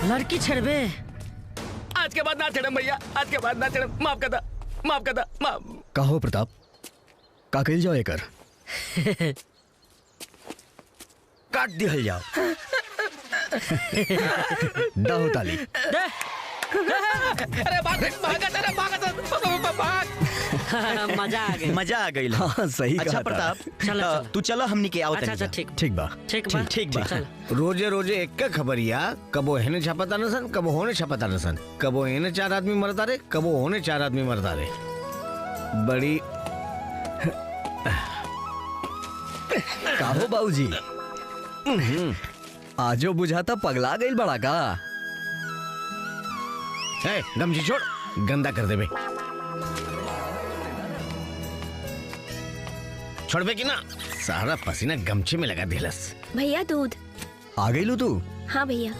लड़की छड़बे आज के बाद ना छड़म भैया, आज के बाद ना छड़म। माफ कर दा, माफ कर दा, माफ। कहो प्रताप, का कइल जाओ एकर? काट दिहल जाओ। दाहो ताली। अरे भाग, मजा आ गई, मजा आ गई। हाँ सही अच्छा कहा प्रताप, चलो तू चलो हमनी के आओ। अच्छा ठीक ठीक बा। ठीक बा। रोजे रोजे एक का खबरिया, कबो हेने छपता न सन, कबो होने छपता न सन, कबो हेने 4 आदमी मरता रे, कबो होने 4 आदमी मरता रे। बड़ी काहो बाबूजी, आजो बुझाता पगला गइल बड़ा का? है गमछी छोड़, गंदा कर देबे। छोड़बे कि ना? सारा पसीना गमछे में लगा दिलस। भैया दूध आ गइलू तू? हाँ भैया।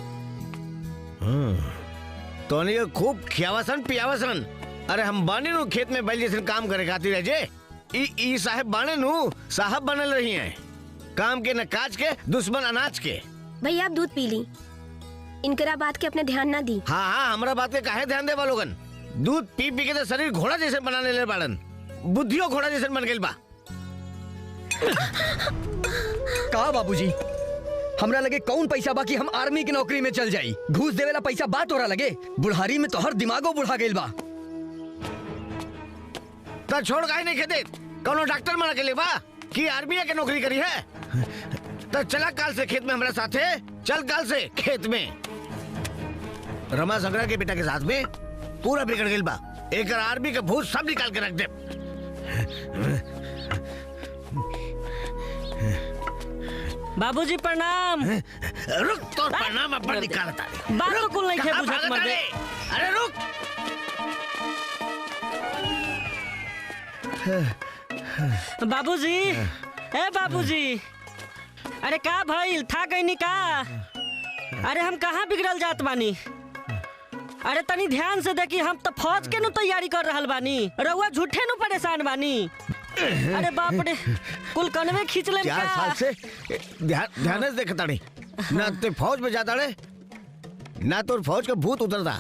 तो नहीं खूब खियावासन पियावासन। अरे हम बाने नु खेत में बैल जैसे काम करे खातिर जे ई साहब बाने नु साहब बनल रही हैं। काम के न काज के, दुश्मन अनाज के। भैया आप दूध पी ली, इनकरा बात के अपने ध्यान ना दी। हाँ हाँ, हमरा बात के काहे ध्यान दे लोगन? दूध पी पी के तो शरीर घोड़ा जैसे बनाने ले बाड़न, बुद्धियो घोड़ा जैसे बन गइल बा। का बाबूजी, हमरा लगे कौन पैसा बाकी हम आर्मी की नौकरी में चल जाई? घूस देवेला पैसा बात हो रहा लगे? बुढ़ारी में तो हर दिमागो बुढ़ा गइल बा। तो छोड़ काहे नहीं खेते? कौनो डॉक्टर मना के ले बा कि आर्मी के नौकरी करी है? तो चला काल से खेत में हमारे साथ है। चल काल से खेत में। रमा संगरा के बेटा के साथ में पूरा बिगड़ गइल बा। एक आर्मी का भूत सब निकाल के रख दे। बाबूजी प्रणाम। रुक, तो प्रणाम अपन निकालता है। बात तो कुल नहीं थे बुझत मर दे। अरे रुक। बाबूजी, ए बाबूजी, अरे का भइल? था गई का? अरे हम कहाँ बिगड़ल जात बानी? अरे तनी ध्यान से देखी, हम तो फौज के नु तैयारी कर रहल बानी, रउआ झूठे नु परेशान बानी। अरे बाप रे, कुल कनवे खींच ले। 4 साल से ध्यान से देखता नहीं ना, ते फौज में जाता रे ना, तो फौज का भूत उतरता।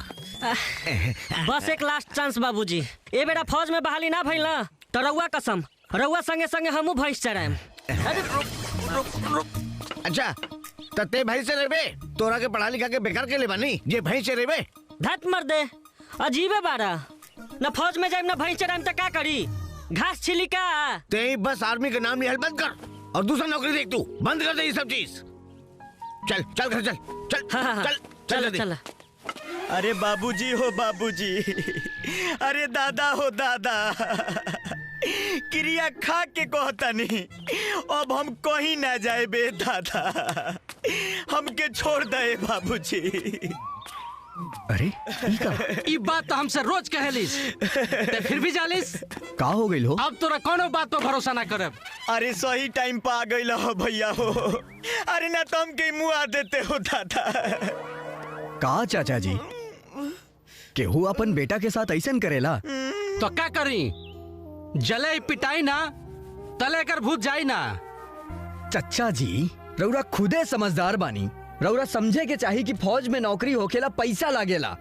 बस एक लास्ट चांस बाबूजी, ए बेरा फौज में बहाली ना भइल ना तो रउआ कसम, रउआ संगे संगे हमू भैंस चराएम। अच्छा तो ते भैंस से रेबे? तोरा के पढ़ा लिखा के बेकार के ले बानी जे भैंस से रेबे? धत मर दे, अजीबे बारा। न फौज में जाइम न भैंस चराएम तो का करी? घास छिली का? ते बस आर्मी का नाम लिहल बंद कर और दूसरा नौकरी देख। तू बंद कर दे ये सब चीज। चल चल घर चल चल। हाँ, चल चल चल। अरे बाबूजी हो बाबूजी, अरे दादा हो दादा, क्रिया खा के कहता नहीं, अब हम कहीं ना जाए बे दादा, हमके छोड़ दे बाबूजी। अरे ई बात तो हमसे रोज कहलिस, ते फिर भी जालिस। का हो गइल हो? अब तोरा कोनो बात पर भरोसा ना करब। अरे सही टाइम पे आ गइल हो भैया हो। अरे ना तो हमके मुआ देते हो दादा। का चाचा जी, केहू अपन बेटा के साथ ऐसन करेला? तो क्या करी? जले पिटाई ना तले कर भूत जाई ना। चचा जी, रउरा खुदे समझदार बानी, रउरा समझे के चाही कि फौज में नौकरी होखेला पैसा लागेला,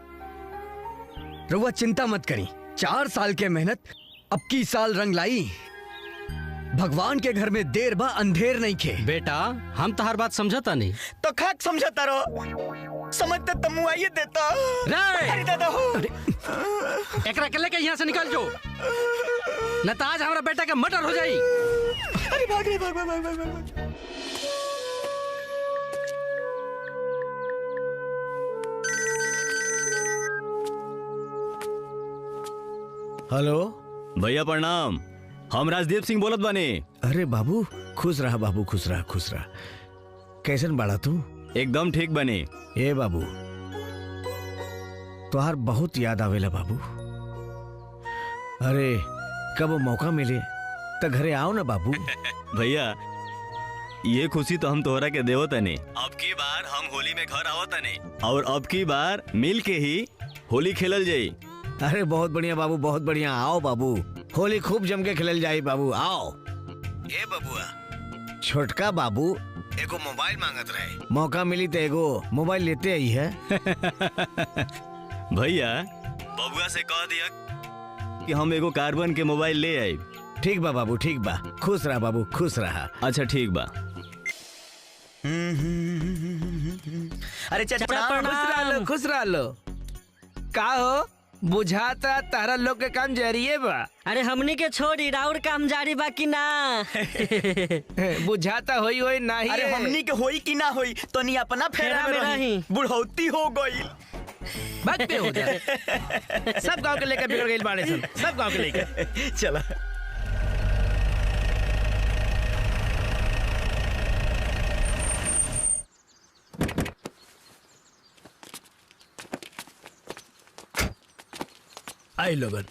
रउआ चिंता मत करी, 4 साल के मेहनत अब की साल रंग लाई। भगवान के घर में देर बा अंधेर नहीं खे। बेटा हम तो हर बात समझता नहीं। तो खाक समझता रहो, समझते तमु आइए देता। अरे दादा हो, एकरा के लेके यहाँ से निकल जो, न तो आज हमारा बेटा के मर्डर हो जाई। अरे भाग रे, भाग भाग भाग भाग भाग। हेलो भैया प्रणाम, हम राजदीप सिंह बोलत बानी। अरे बाबू खुश रहा बाबू, खुश रहा खुश रहा। कैसन बाड़ा तू? एकदम ठीक बनी। ए बाबू तुहार बहुत याद आवेला बाबू। अरे कब मौका मिले तो घरे आओ ना बाबू। भैया ये खुशी तो हम तोहरा के देवो तनी। अब की बार हम होली में घर आवो तनी और अब की बार मिल के ही होली खेलल जाई। अरे बहुत बढ़िया बाबू, बहुत बढ़िया। आओ बाबू, होली खूब जम के खेलल जाई बाबू, आओ। ए बबुआ, छोटका बाबू एगो मोबाइल मांगत रहे, मौका मिली तो एगो मोबाइल लेते आई है। भैया बबुआ से कह दिया कि हम एगो कार्बन के मोबाइल ले आई। ठीक बा बाबू, ठीक बा। खुश रहा बाबू, खुश रहा। अच्छा ठीक बा। अरे चाचा प्रणाम। खुश रह लो। का हो बुझाता तारा लोग के काम जरिए बा। अरे हमनी के छोड़ी राउर काम जारी बा कि ना? बुझाता होई होई नहीं। अरे हमनी के होई कि ना होई तो नहीं अपना फेरा में रही। बुढ़ौती हो गई, बात पे हो जाए। सब गांव के लेकर बिगड़ गई बाड़े सन, सब गांव के लेकर। चला आई लोगन।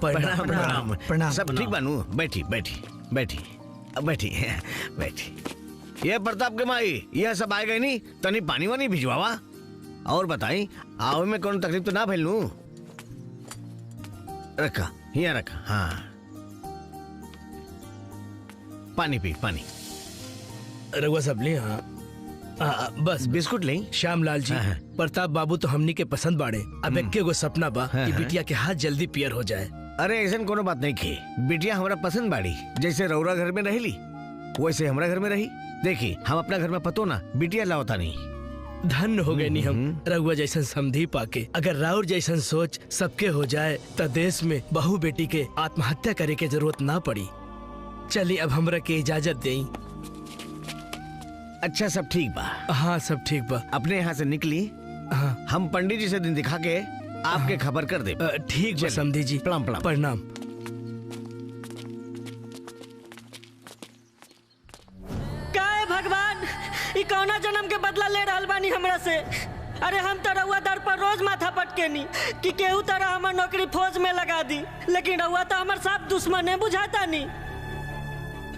प्रणाम प्रणाम प्रणाम। सब ठीक बानू? बैठी बैठी बैठी बैठी बैठी। ये प्रताप के माई यह सब आए गए नहीं, तनी पानी वानी भिजवावा। और बताई आवे में कौन तकलीफ तो ना भइल नू? रखा यहाँ रखा। हाँ पानी पी, पानी। रघुआ सब ले। हाँ बस बिस्कुट ले। श्यामलाल जी, हाँ। प्रताप बाबू तो हमनी के पसंद बाड़े। अब एक गो सपना बा कि बिटिया के हाथ जल्दी पियर हो जाए। अरे ऐसा कोनो बात नहीं की, बिटिया हमारा पसंद बाड़ी। जैसे रौरा घर में रही वैसे हमारा घर में रही। देखी हम अपना घर में पतो ना बिटिया लाओता नहीं। धन्य हो गए नहीं हम रघुआ जैसन समधी पाके। अगर राउर जैसन सोच सबके हो जाए तो देश में बहू बेटी के आत्महत्या करे के जरूरत ना पड़ी। चलिए अब हमरा के इजाजत देई। अच्छा सब ठीक बा? हाँ सब ठीक बा। अपने यहाँ से निकली। हाँ हम पंडित जी से दिन दिखा के आपके खबर कर दे। ठीक बा समधी जी। प्रणाम प्रणाम प्रणाम। काय भगवान, ई कौना जन्म के बदला ले रहल बानी हमरा से? अरे हम तो रउआ दर पर रोज माथा पटकेनी कि केहू तरह हमर नौकरी फौज में लगा दी, लेकिन रउआ तो हमर साफ दुश्मन है, बुझाता नहीं।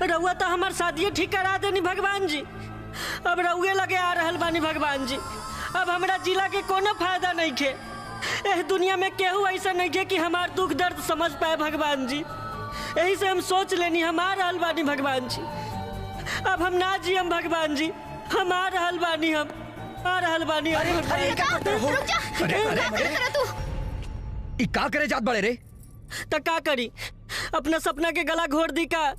रउआ तो हमर शादी ठीक करा देनी भगवान जी। अब रउए लगे आ रहल बानी भगवान जी। अब हमरा जिला के कोनो फायदा नहीं खे। एह दुनिया में केहू ऐसा नहीं खे कि हमार दुख दर्द समझ पाए भगवान जी। यही से हम सोच लेनी हम आ रहल बानी भगवान जी। अब हम ना जियम भगवान जी, हम आ रहल बानी, हम आ रहल बानी। ई का करे जात बड़े रे? तो का करी, अपना सपना के गला घोड़ दी का।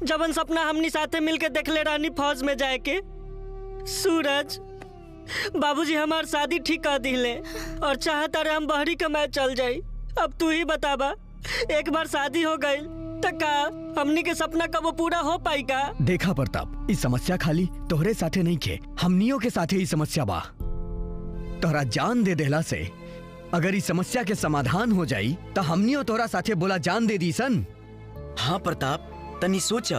जबन सपना हमनी साथे मिलके देखले रहनी फौज में जाए के। सूरज बाबूजी हमार शादी ठीक कर दिले और चाहता रहे हम बहरी कमाए चल जाई। अब तू ही बताबा, एक बार शादी हो गई तो का हमनी के सपना कब वो पूरा हो पाई का? देखा प्रताप, इस समस्या खाली तोहरे साथे नहीं खे, हमनियों के साथे ही समस्या बा। तोहरा जान दे देला से अगर इस समस्या के समाधान हो जाई तो हमनियों तोहरा साथे बोला जान दे दी सन। हाँ प्रताप, तनी सोचा,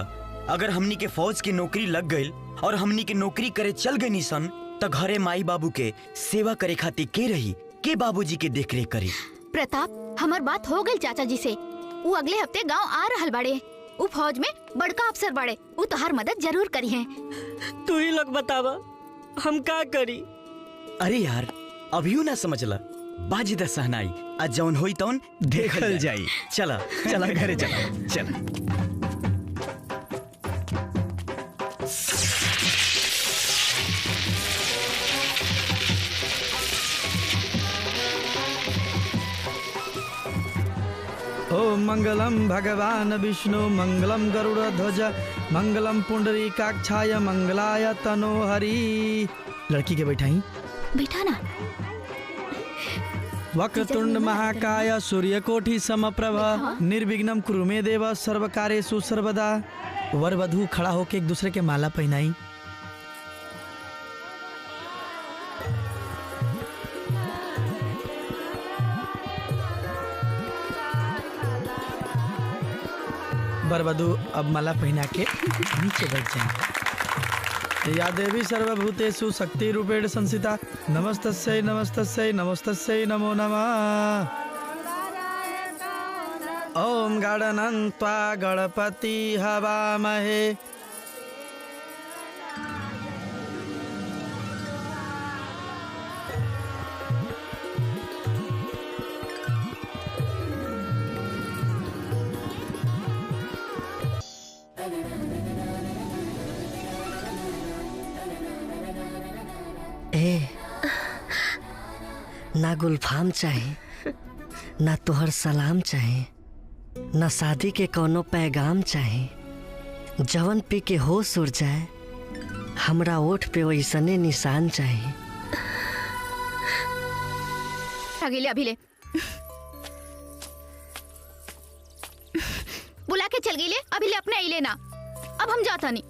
अगर हमनी के फौज की नौकरी लग गई और हमनी के नौकरी करे चल गई निसन तो घरे माई बाबू के सेवा करे खातिर के रही, के बाबूजी के देख रेख करी। प्रताप हमार बात हो गई चाचा जी से। वो अगले हफ्ते गांव आ रहल बाड़े। वो फौज में बड़का अफसर बाड़े, वो तोहार मदद जरूर करी है। तू ही लोग बतावा हम का करी? अरे यार अभियो ना समझला, बाजी द सहनाई, आज जौन होई तौन देखल जाई। चला चला घरे चला चला। ओम मंगलम भगवान विष्णु मंगलम गरुड़ध्वज मंगलम पुंडरीकाक्षाय मंगलाय तनोहरि। लड़की के बैठाई बैठा ना। वक्रतुंड महाकाय सूर्यकोटि समप्रभ निर्विघ्नं कुरु मे देव सर्वकार्येषु सर्वदा। वर वधू खड़ा होके एक दूसरे के माला पहनाई। वर वधू अब माला पहना के नीचे बैठ जाएंगे। या देवी सर्वभूतेषु शक्ति रूपेण संस्थिता नमस्तस्यै नमस्तस्यै नमस्तस्यै नमो नमः। ओम गणनन्त्वा गणपति हवामहे। ना गुलफाम चाहे, ना तोहर सलाम चाहे, ना शादी के कोनो पैगाम चाहे। जवन पी के होश उड़ जाए, हमरा ओठ पे वैसने निशान चाहे। अगले अभी ले बुला के चल गई ले, अभी ले अपने आई लेना। अब हम जाता नहीं।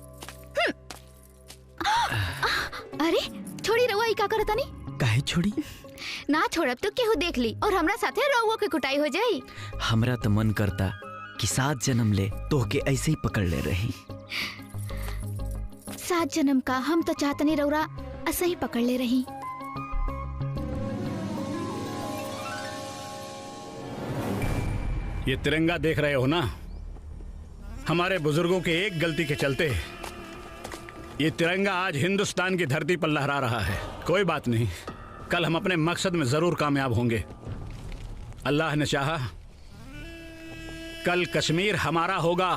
अरे छोड़ी रहुआ ही का करता नहीं। काहे छोड़ी? ना छोड़ब तो केहू देख ली और हमरा साथे रहुआ के कुटाई हो जाई। हमरा तो मन करता कि 7 जन्म ले तो के ऐसे ही पकड़ ले रही। 7 जन्म का हम तो चाहते नहीं रहुआ ऐसे ही पकड़ ले रही। ये तिरंगा देख रहे हो ना? हमारे बुजुर्गों के एक गलती के चलते ये तिरंगा आज हिंदुस्तान की धरती पर लहरा रहा है। कोई बात नहीं, कल हम अपने मकसद में जरूर कामयाब होंगे। अल्लाह ने चाहा कल कश्मीर हमारा होगा।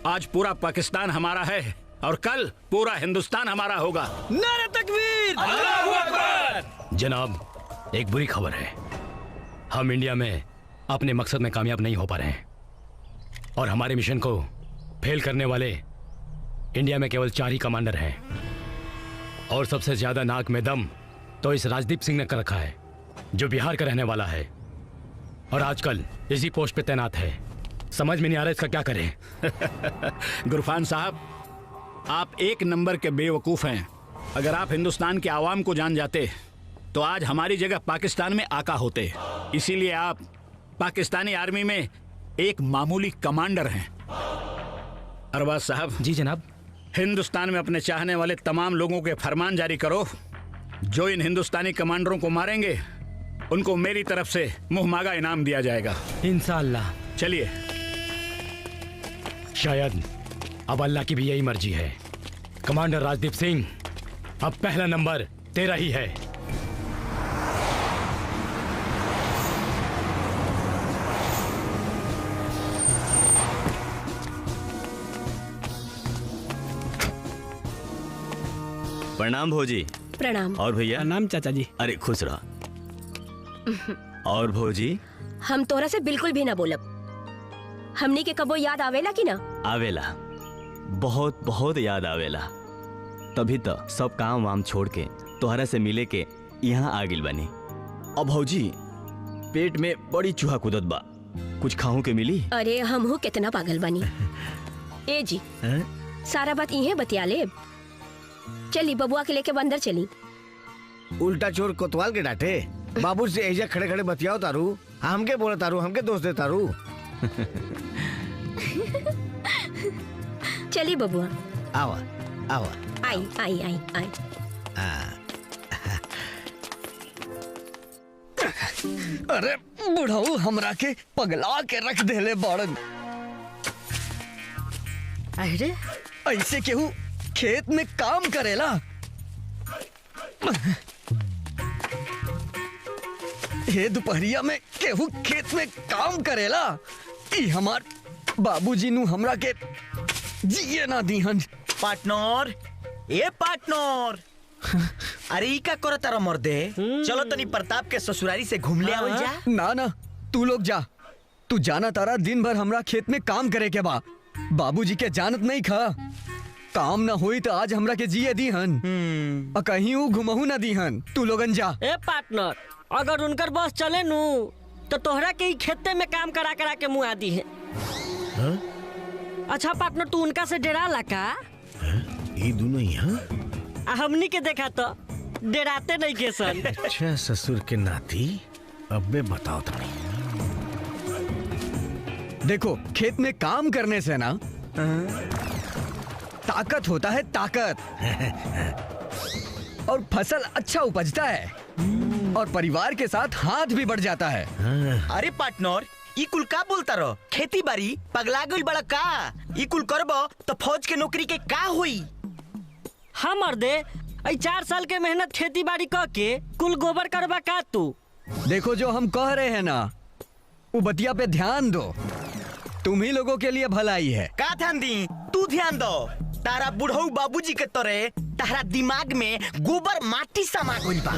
आज पूरा पाकिस्तान हमारा है और कल पूरा हिंदुस्तान हमारा होगा। नारे तकबीर! अल्लाहू अकबर! जनाब, एक बुरी खबर है। हम इंडिया में अपने मकसद में कामयाब नहीं हो पा रहे हैं और हमारे मिशन को फेल करने वाले इंडिया में केवल 4 ही कमांडर हैं और सबसे ज्यादा नाक में दम तो इस राजदीप सिंह ने कर रखा है, जो बिहार का रहने वाला है और आजकल इसी पोस्ट पे तैनात है। समझ में नहीं आ रहा इसका क्या करें। गुरफान साहब, आप एक नंबर के बेवकूफ हैं। अगर आप हिंदुस्तान के आवाम को जान जाते तो आज हमारी जगह पाकिस्तान में आका होते। इसीलिए आप पाकिस्तानी आर्मी में एक मामूली कमांडर हैं। अरबाज साहब। जी जनाब। हिंदुस्तान में अपने चाहने वाले तमाम लोगों के फरमान जारी करो। जो इन हिंदुस्तानी कमांडरों को मारेंगे उनको मेरी तरफ से मुहमागा इनाम दिया जाएगा इंशाअल्लाह। चलिए। शायद अब अल्लाह की भी यही मर्जी है। कमांडर राजदीप सिंह, अब पहला नंबर तेरा ही है। प्रणाम भौजी। प्रणाम। और भैया? प्रणाम चाचा जी। अरे खुश रहा। और भौजी? हम तोरा से बिल्कुल भी ना बोलब। हमनी के कबो याद आवेला कि ना? आवेला, बहुत बहुत याद आवेला। तभी तो सब काम वाम छोड़ के तोहरा से मिले के यहाँ आ गिल बनी। अब भौजी पेट में बड़ी चूहा कूदत बा, कुछ खाऊं के मिली? अरे हमहू कितना पागल बनी। ए जी सारा बात इहे बतिया ले। चली बबुआ के लेके बंदर चली। उल्टा चोर कोतवाल के डांटे। बाबू से ऐसे खड़े खड़े बतियाओ तारू, हमके बोले तारू, हमके दोस्त दे तारू। चली बबुआ। आवा आवा। आई आई आई आई। अरे बुढ़ाऊ हमरा के पगला के रख देले बाड़न। अरे ऐसे केहू खेत में काम करेला? हे दोपहरिया में केहू खेत में काम करेला? ई हमार बाबूजी नु हमरा के जिए ना दीहन। पार्टनर, ए पार्टनर, अरे ई का करत तारा मर्दे? चलो तनी प्रताप के ससुरारी से घूम ले आवल जा। ना ना, तू लोग जा, तू जाना तारा दिन भर हमरा खेत में काम करे के बा। बाबूजी के जानत नहीं खा, काम ना हुई तो आज हमरा के जिए दी हन और कहीं वो घुमहू ना दी हन। तू लोगन जा। ए पार्टनर, अगर उनकर बस चले नु तो तोहरा के ही खेते में काम करा करा के मुँह आदि है। अच्छा पार्टनर, तू उनका से डरा ला का? ये दोनों यहाँ हमनी के देखा तो डराते नहीं के सन। अच्छा ससुर के नाती, अब मैं बताओ तुम्हें। देखो, खेत में काम करने से ना ताकत होता है, ताकत। और फसल अच्छा उपजता है और परिवार के साथ हाथ भी बढ़ जाता है। अरे पार्टनर, ई कुल का बोलता रहो? खेती बाड़ी पगला गइल बड़ा का? ई कुल करबो तो फौज के नौकरी के का हुई? हम मर्दे 4 साल के मेहनत खेती बाड़ी क के कुल गोबर करबा का तू? देखो, जो हम कह रहे हैं ना, वो बतिया पे ध्यान दो। तुम ही लोगों के लिए भलाई है। का ध्यान दी? तू ध्यान दो। तारा बुढ़ऊ बाबूजी के तोरे तारा दिमाग में गोबर माटी समा गइल बा।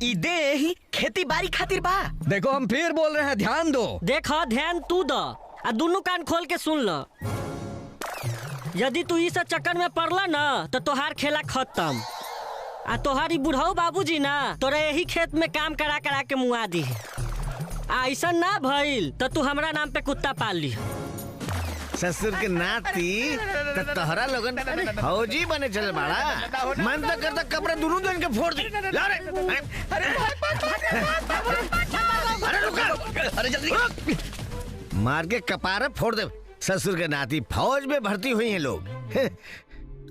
ई देह खेती बाड़ी खातिर बा। देखो, हम फिर बोल रहे हैं, ध्यान दो। देखो, ध्यान तू दो आ दोनों कान खोल के सुन लो। यदि तू इस चक्कर में पड़ला ना तो तोहार खेला खत्म। आ तोहारी बुढ़ऊ बाबूजी ना तोरा यही खेत में काम करा करा के मुआ दी है। ऐसा ना भइल तो तू हमरा नाम पे कुत्ता पाल ली। ससुर के नाती तो तोहरा लोगन फौजी बने चल बाड़ा। मन तो करता कपड़े दोनों दिन के फोड़ दी। ला रे। अरे रुका, अरे जल्दी मार के कपारे फोड़ दे। ससुर के नाती फौज में भर्ती हुई हैं लोग।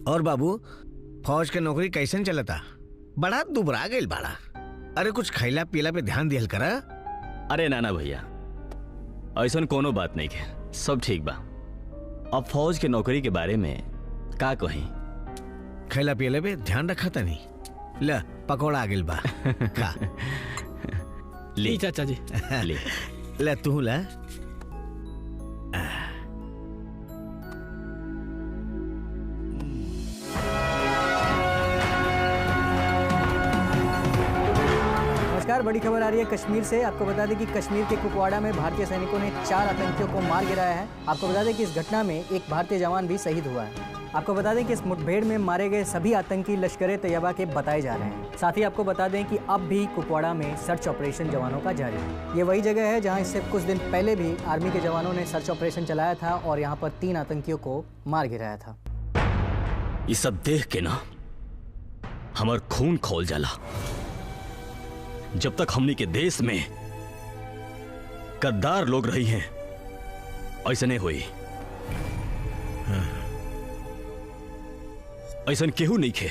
और बाबू, फौज के नौकरी कैसन चलता? बड़ा दुबरा गइल बाड़ा। अरे कुछ खैला पीला पे ध्यान दियल करा। अरे नाना भैया, ऐसा कोनो बात नहीं है, सब ठीक बा। अब फौज के नौकरी के बारे में का कहीं? खैला पीला पे ध्यान रखा था नहीं। ल पकौड़ा गिल बा का ले चाचा जी ले ले तू ला। नमस्कार, बड़ी खबर आ रही है कश्मीर से। आपको बता दें कि कश्मीर के कुपवाड़ा में भारतीय सैनिकों ने 4 आतंकियों को मार गिराया है। आपको बता दें कि इस घटना में एक भारतीय जवान भी शहीद हुआ है। आपको बता दें कि इस मुठभेड़ में मारे गए सभी आतंकी लश्कर ए तैयबा के बताए जा रहे हैं। साथ ही आपको बता दें कि अब भी कुपवाड़ा में सर्च ऑपरेशन जवानों का जारी है। ये वही जगह है जहाँ इससे कुछ दिन पहले भी आर्मी के जवानों ने सर्च ऑपरेशन चलाया था और यहाँ पर 3 आतंकियों को मार गिराया था। ये सब देख के ना हमार खून खौल जाला। जब तक हमनी के देश में गद्दार लोग रही हैं, ऐसा नहीं हुई। ऐसा केहू नहीं खे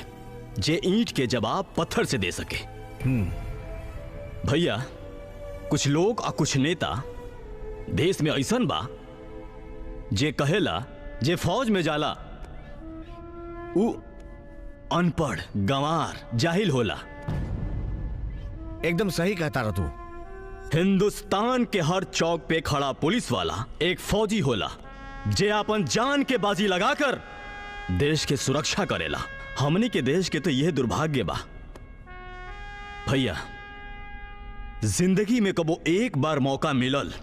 जे ईंट के जवाब पत्थर से दे सके। भैया, कुछ लोग और कुछ नेता देश में ऐसा बा जे कहेला जे फौज में जाला उ अनपढ़, गंवार, जाहिल होला। एकदम सही कहता रहा तू। हिंदुस्तान के हर चौक पे खड़ा पुलिस वाला एक फौजी होला जे अपन जान के बाजी लगाकर देश के सुरक्षा करेला। हमनी के देश के तो यह दुर्भाग्य बा भैया, जिंदगी में कबो एक बार मौका मिलल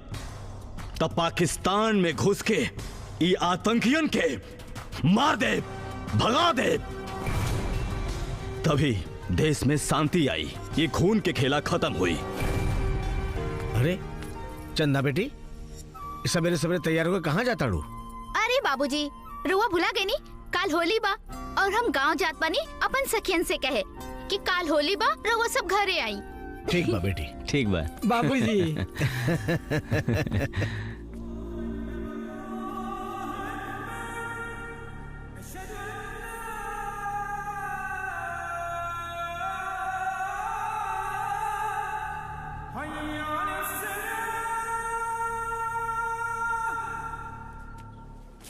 तब पाकिस्तान में घुस के ये आतंकियन के मार दे, भगा दे, तभी देश में शांति आई, ये खून के खेला खत्म हुई। अरे चंदा बेटी, सवेरे सवेरे तैयार होकर कहाँ जाता रू? अरे बाबूजी, रुआ भुला गई नी, काल होली बा और हम गांव जात बानी अपन सखियन से कहे कि काल होली बा, रुआ सब घरे आई। ठीक बा बेटी, ठीक बा बाबूजी।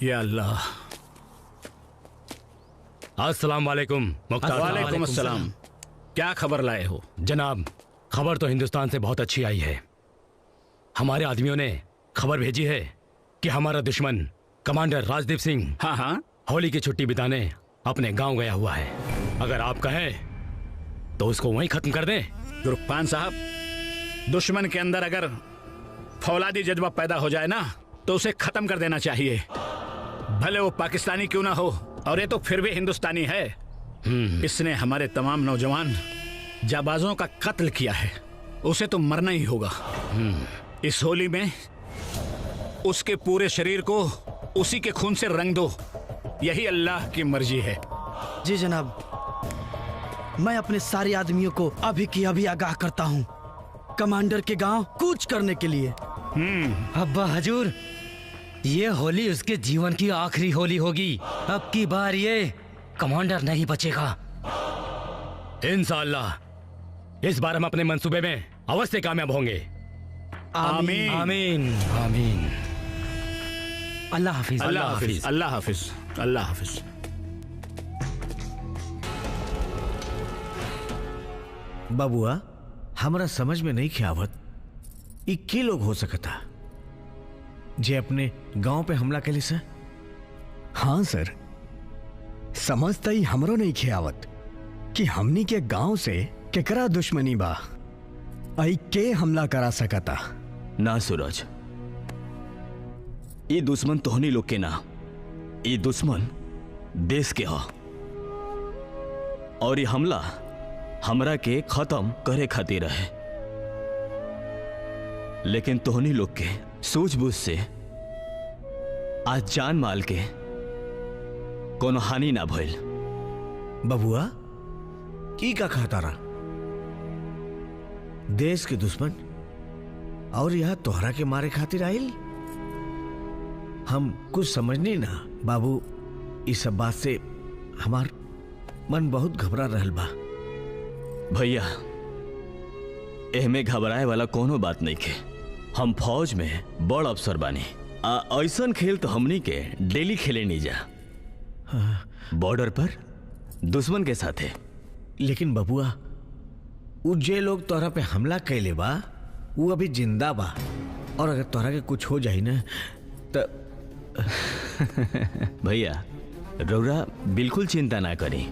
या अल्लाह। अस्सलाम वालेकुम मुख्तार। वालेकुम अस्सलाम। क्या खबर लाए हो? जनाब, खबर तो हिंदुस्तान से बहुत अच्छी आई है। हमारे आदमियों ने खबर भेजी है कि हमारा दुश्मन कमांडर राजदीप सिंह हाँ होली की छुट्टी बिताने अपने गांव गया हुआ है। अगर आप कहें तो उसको वहीं खत्म कर दें। गुरपान साहब, दुश्मन के अंदर अगर फौलादी जज्बा पैदा हो जाए ना तो उसे खत्म कर देना चाहिए। भले वो पाकिस्तानी क्यों ना हो, और ये तो फिर भी हिंदुस्तानी है। इसने हमारे तमाम नौजवान जाबाजों का कत्ल किया है, उसे तो मरना ही होगा। इस होली में उसके पूरे शरीर को उसी के खून से रंग दो, यही अल्लाह की मर्जी है। जी जनाब, मैं अपने सारे आदमियों को अभी की अभी आगाह करता हूँ कमांडर के गांव कूच करने के लिए। अब्बा हजूर, ये होली उसके जीवन की आखिरी होली होगी। अब की बार ये कमांडर नहीं बचेगा। इंशाअल्लाह इस बार हम अपने मंसूबे में अवश्य कामयाब होंगे। आमीन आमीन आमीन। अल्लाह हाफिज। अल्लाह हाफिज। अल्लाह हाफिज। अल्लाह हाफिज। बबुआ, हमरा समझ में नहीं ख्यावत इक्की लोग हो सकता जे अपने गांव पे हमला कैली सर। हाँ सर, समझता ही हमरो नहीं खियावत कि हमनी के गांव से केकरा दुश्मनी बा, आई के हमला करा सकता। ना सूरज, ये दुश्मन तोहनी लोग के ना, ये दुश्मन देश के हा, और ये हमला हमरा के खत्म करे खातिर है। लेकिन तोहनी लोग के सूझबूझ से आज जान माल के कोनो हानि ना भइल। बबुआ, की का कहता रहा? देश के दुश्मन और यह तोहरा के मारे खातिर आइल? हम कुछ समझनी ना बाबू। इस सब बात से हमार मन बहुत घबरा रहल बा। भैया, एहमे घबराए वाला कोनो बात नहीं के। हम फौज में बड़ अफसर बानी। ऐसन खेल तो हमनी के डेली खेले नहीं जा। बॉर्डर पर दुश्मन के साथ है। लेकिन बबुआ, वो जे लोग तोहरा पे हमला कैले बा वो अभी जिंदा बा, और अगर तोहरा के कुछ हो जाए ना तो भैया, रौरा बिल्कुल चिंता ना करी।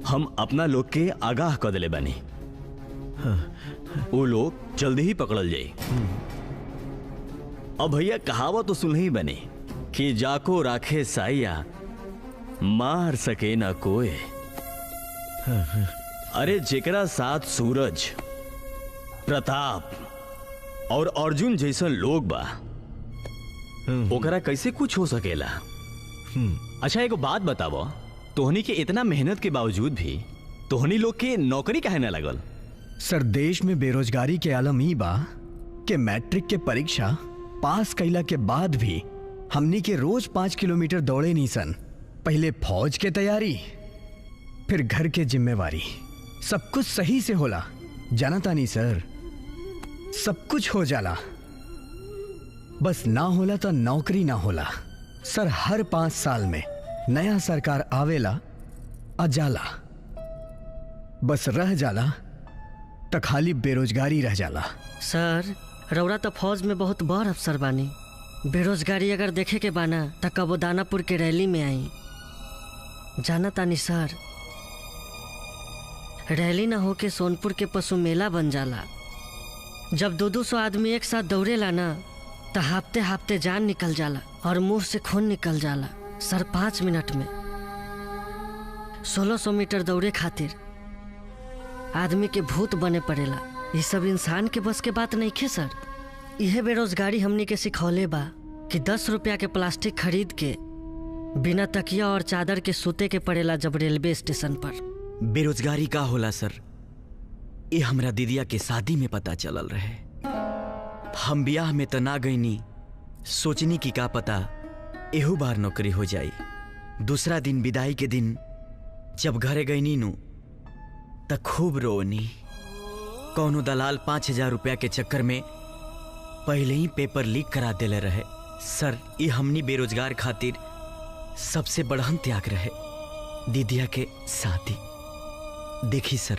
हम अपना लोग के आगाह कर दिले बानी। वो लोग जल्दी ही पकड़ल जाई। अब भैया, कहावत तो सुन ही बनी कि जाको राखे साइया मार सके ना कोई। अरे जेकरा साथ सूरज, प्रताप और अर्जुन जैसन लोग बा, ओकरा कैसे कुछ हो सकेला? अच्छा, एगो बात बतावो, तोहनी के इतना मेहनत के बावजूद भी तोहनी लोग के नौकरी काहे ना लगल? सर, देश में बेरोजगारी के आलम ई बा कि मैट्रिक के परीक्षा पास कैला के बाद भी हमनी के रोज 5 किलोमीटर दौड़े नहीं सन। पहले फौज के तैयारी, फिर घर के जिम्मेवारी, सब कुछ सही से होला। जानता नहीं सर, सब कुछ हो जाला, बस ना होला तो नौकरी ना होला। सर, हर 5 साल में नया सरकार आवेला आ जाला, बस रह जाला तो खाली बेरोजगारी रह जाला। सर, रौरा तो फौज में बहुत बड़ अफसर बानी। बेरोजगारी अगर देखे के बाना तो कबो दानापुर के रैली में आई। जाना तानी सर, रैली ना होके सोनपुर के पशु मेला बन जाला। जब 200 आदमी एक साथ दौड़ेला ना तो हाफते हाफते जान निकल जाला और मुंह से खून निकल जाला। सर, 5 मिनट में 1600 मीटर दौड़े खातिर आदमी के भूत बने पड़ेला। ये सब इंसान के बस के बात नहीं खे सर। यह बेरोजगारी हमनी के सिखौले बा कि 10 रुपया के प्लास्टिक खरीद के बिना तकिया और चादर के सूते के पड़ेला जब रेलवे स्टेशन पर। बेरोजगारी का होला सर, ये हमरा दीदिया के शादी में पता चलल रहे। हम ब्याह में तो ना गईनी, सोचनी की का पता एहू बार नौकरी हो जाई। दूसरा दिन विदाई के दिन जब घरे गईनी नु त खूब रोनी। कौनो दलाल 5000 रुपया के चक्कर में पहले ही पेपर लीक करा देले रहे। सर, ये हमनी बेरोजगार खातिर सबसे बड़हन त्याग रहे, दीदिया के शादी। देखी सर,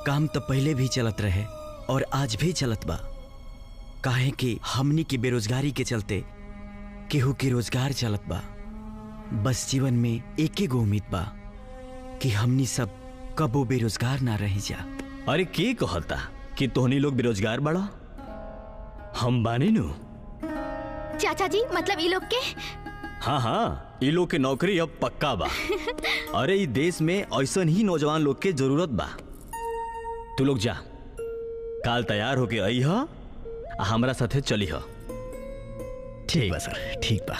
काम तो पहले भी चलत रहे और आज भी चलत बा। काहे कि हमनी की बेरोजगारी के चलते केहू के रोजगार चलत बा। बस जीवन में एक गो उम्मीद बा कि हमनी सब कबो बेरोजगार ना रही जा। अरे के कहता कि तोहनी लोग बेरोजगार बड़ा? हम बानी नु। चाचा जी मतलब ई लोग के? हाँ हाँ, ये लोग के नौकरी अब पक्का बा। अरे इस देश में ऐसा ही नौजवान लोग के जरूरत बा। तू लोग जा, काल तैयार होके आई हा, हमरा साथे चली हा। ठीक बा सर, ठीक बा।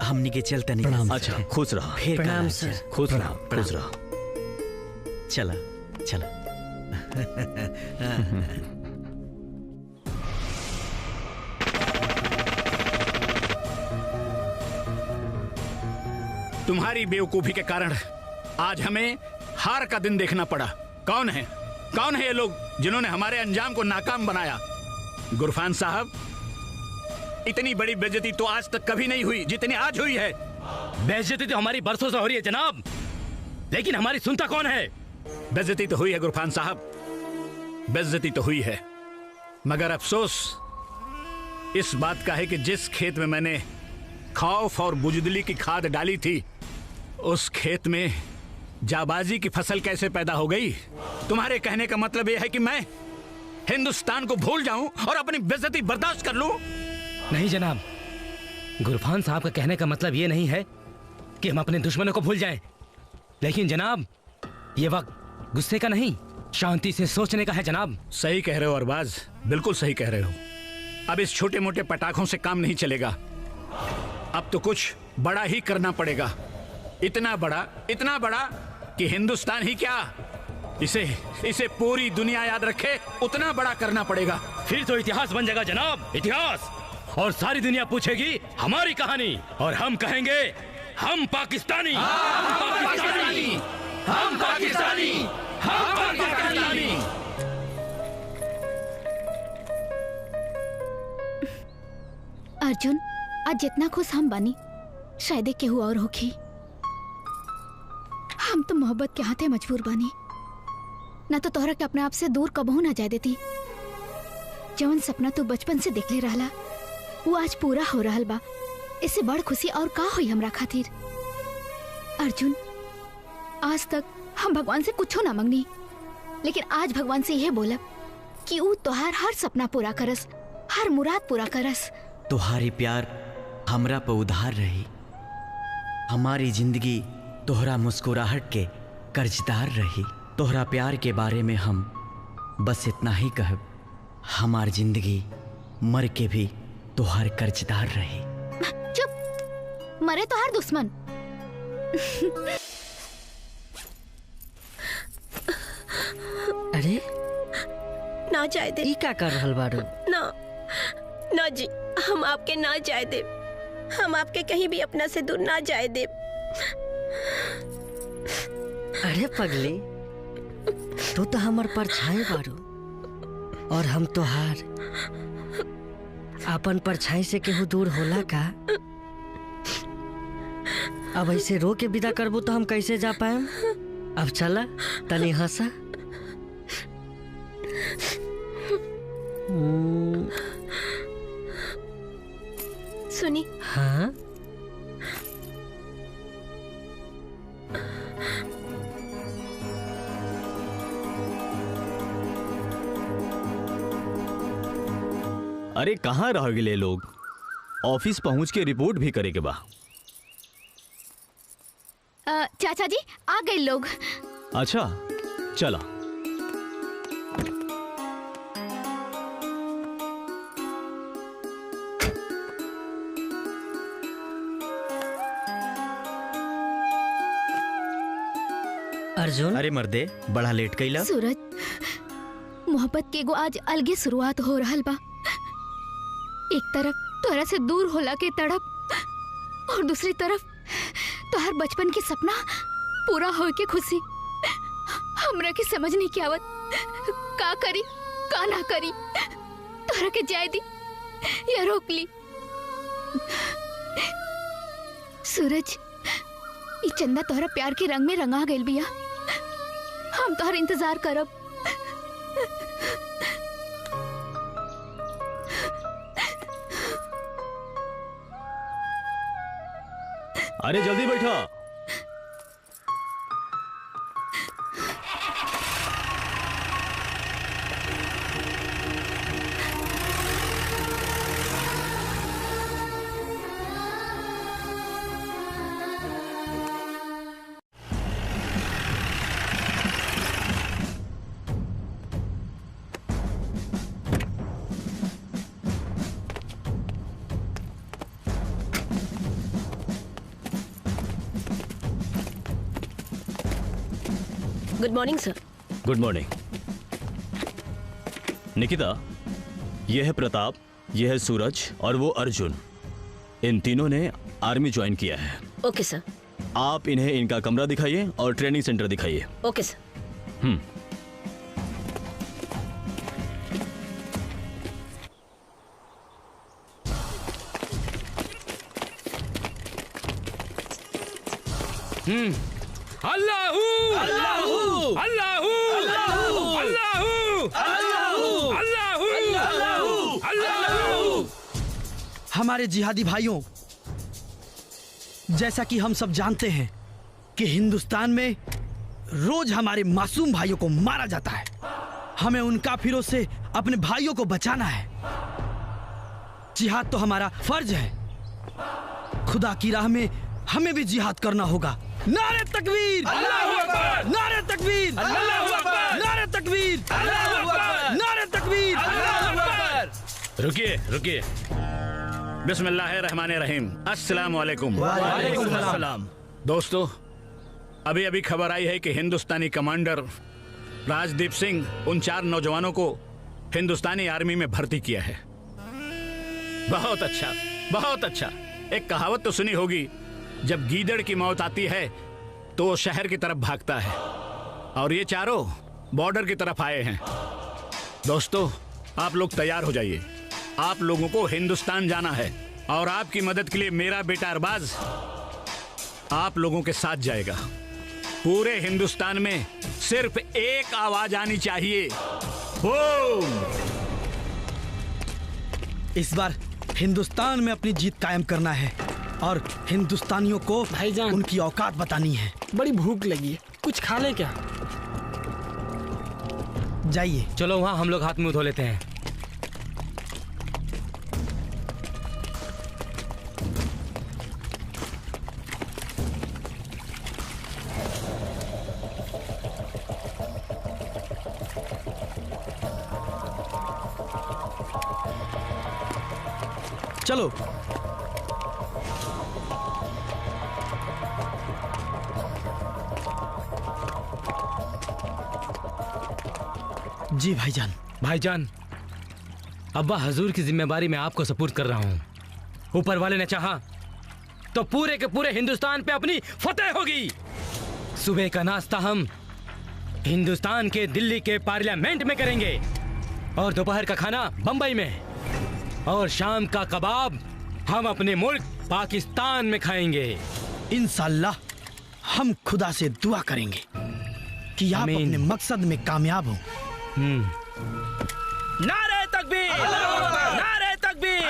हमनी के चलता नहीं। अच्छा, खुश रहो। फिर प्रणाम सर। खुश रहो, खुश रहो। चला चला। तुम्हारी बेवकूफी के कारण आज हमें हार का दिन देखना पड़ा। कौन है ये लोग जिन्होंने हमारे अंजाम को नाकाम बनाया? गुरफान साहब, इतनी बड़ी बेइज्जती तो आज तक कभी नहीं हुई जितनी आज हुई है। बेइज्जती तो हमारी बरसों से हो रही है जनाब, लेकिन हमारी सुनता कौन है? बेइज्जती तो हुई है गुरफान साहब, बेइज्जती तो हुई है, मगर अफसोस इस बात का है कि जिस खेत में मैंने खौफ और बुजदिली की खाद डाली थी, उस खेत में जाबाजी की फसल कैसे पैदा हो गई? तुम्हारे कहने का मतलब यह है कि मैं हिंदुस्तान को भूल जाऊं और अपनी बेइज्जती बर्दाश्त कर लूं? नहीं जनाब, गुरफान साहब का कहने का मतलब ये नहीं है कि हम अपने दुश्मनों को भूल जाएं, लेकिन जनाब ये वक्त गुस्से का नहीं, शांति से सोचने का है जनाब। सही कह रहे हो अरबाज, बिल्कुल सही कह रहे हो। अब इस छोटे मोटे पटाखों से काम नहीं चलेगा, अब तो कुछ बड़ा ही करना पड़ेगा। इतना बड़ा कि हिंदुस्तान ही क्या, इसे पूरी दुनिया याद रखे, उतना बड़ा करना पड़ेगा। फिर तो इतिहास बन जाएगा जनाब, इतिहास, और सारी दुनिया पूछेगी हमारी कहानी, और हम कहेंगे हम पाकिस्तानी, हम पाकिस्तानी, हम पाकिस्तानी, हम पाकिस्तानी। अर्जुन, आज जितना खुश हम बनी शायद केहू और होखी। हम तो मोहब्बत के हाथे मजबूर बनी, ना तो तोहरा के अपने आप से दूर कबहू ना जाए देती। जवन सपना तू बचपन से देख ले रहला वो आज पूरा हो रहल बा। इससे बड़ खुशी और का होई हमरा खातिर। अर्जुन, आज तक हम भगवान से कुछो ना मंगनी, लेकिन आज भगवान से यह बोलब कि ऊ तोहार हर सपना पूरा करस, हर मुराद पूरा करस। तुम्हारी प्यार हमरा पे उधार रही, हमारी जिंदगी तोहरा मुस्कुराहट के कर्जदार रही। तोहरा प्यार के बारे में हम बस इतना ही कहब, हमार जिंदगी मर के भी तोहर कर्जदार रही। चुप, मरे तो हर दुश्मन। अरे ना जाए दे। ई का कर रहल बाड़ू? ना जी, हम आपके ना जाए दे, हम आपके कहीं भी अपना से दूर ना जाए दे। अरे पगली, तू तो हमार परछाई बारू और हम तोहार। अपन परछाई से केहू दूर होला का? अब ऐसे रो के विदा करबू तो हम कैसे जा पाएम? अब चला तनी हंसा। सुनी। हाँ, अरे कहाँ रह गए लोग? ऑफिस पहुंच के रिपोर्ट भी करे के बा। चाचा जी आ गए लोग। अच्छा चला। अर्जुन। अरे मर्दे, बड़ा लेट कैला। सूरज, मोहब्बत के एगो आज अलगे शुरुआत हो रहल बा। एक तरफ तोहरा से दूर होला के तड़प और दूसरी तरफ तोहर बचपन के सपना पूरा होए के खुशी। हमरा के समझ नहीं के आवत का करी का ना करी। तोहरा के जाए दी या रोक ली? सूरज, ई चंदा तोहरा प्यार के रंग में रंगा गइल बिया। हम तोहर इंतजार करब। अरे जल्दी बैठो। Good morning sir. Good morning. Nikita, यह है प्रताप, यह है सूरज और वो अर्जुन। इन तीनों ने आर्मी ज्वाइन किया है। Okay sir. आप इन्हें इनका कमरा दिखाइए और ट्रेनिंग सेंटर दिखाइए। Okay sir. अल्लाहू अल्लाहू अल्लाहू अल्लाहू अल्लाहू अल्लाहू अल्लाहू। हमारे जिहादी भाइयों, जैसा कि हम सब जानते हैं कि हिंदुस्तान में रोज हमारे मासूम भाइयों को मारा जाता है। हमें उन काफिरों से अपने भाइयों को बचाना है। जिहाद तो हमारा फर्ज है। खुदा की राह में हमें भी जिहाद करना होगा। नारे तकबीर, अल्लाहू अकबर, नारे तकबीर, अल्लाहू अकबर, नारे तकबीर, अल्लाहू अकबर, नारे तकबीर, अल्लाहू अकबर। रुकिए रुकिए। बिस्मिल्लाहिर्रहमानिर्रहीम। अस्सलाम वालेकुम। वालेकुम अस्सलाम। दोस्तों, अभी अभी खबर आई है कि हिंदुस्तानी कमांडर राजदीप सिंह उन 4 नौजवानों को हिंदुस्तानी आर्मी में भर्ती किया है। बहुत अच्छा, बहुत अच्छा। एक कहावत तो सुनी होगी, जब गीदड़ की मौत आती है तो वो शहर की तरफ भागता है, और ये चारों बॉर्डर की तरफ आए हैं। दोस्तों, आप लोग तैयार हो जाइए। आप लोगों को हिंदुस्तान जाना है और आपकी मदद के लिए मेरा बेटा अरबाज आप लोगों के साथ जाएगा। पूरे हिंदुस्तान में सिर्फ एक आवाज आनी चाहिए, बूम। इस बार हिंदुस्तान में अपनी जीत कायम करना है और हिंदुस्तानियों को भाईजान उनकी औकात बतानी है। बड़ी भूख लगी है, कुछ खा लें क्या? जाइए। चलो वहाँ हम लोग हाथ मुंह धो लेते हैं। चलो। जी भाईजान। भाईजान, अब्बा हजूर की जिम्मेदारी मैं आपको सपुर्द कर रहा हूँ। ऊपर वाले ने चाहा तो पूरे के पूरे हिंदुस्तान पे अपनी फतेह होगी। सुबह का नाश्ता हम हिंदुस्तान के दिल्ली के पार्लियामेंट में करेंगे और दोपहर का खाना बंबई में, और शाम का कबाब हम अपने मुल्क पाकिस्तान में खाएंगे। इंशाअल्लाह हम खुदा से दुआ करेंगे कि आप अपने मकसद में कामयाब हो। नारे तकबीर, नारे तकबीर।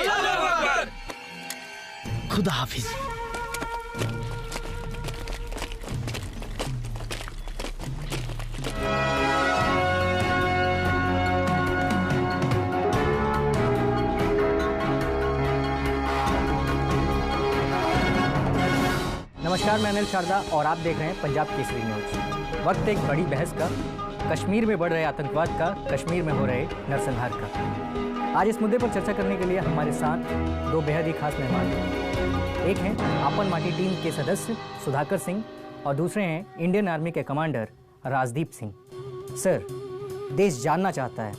खुदा हाफिज। नमस्कार, मैं अनिल शारदा और आप देख रहे हैं पंजाब केसरी न्यूज। वक्त एक बड़ी बहस का, कश्मीर में बढ़ रहे आतंकवाद का, कश्मीर में हो रहे नरसंहार का। आज इस मुद्दे पर चर्चा करने के लिए हमारे साथ 2 बेहद ही खास मेहमान हैं। एक हैं आपन माटी टीम के सदस्य सुधाकर सिंह और दूसरे हैं इंडियन आर्मी के कमांडर राजदीप सिंह। सर, देश जानना चाहता है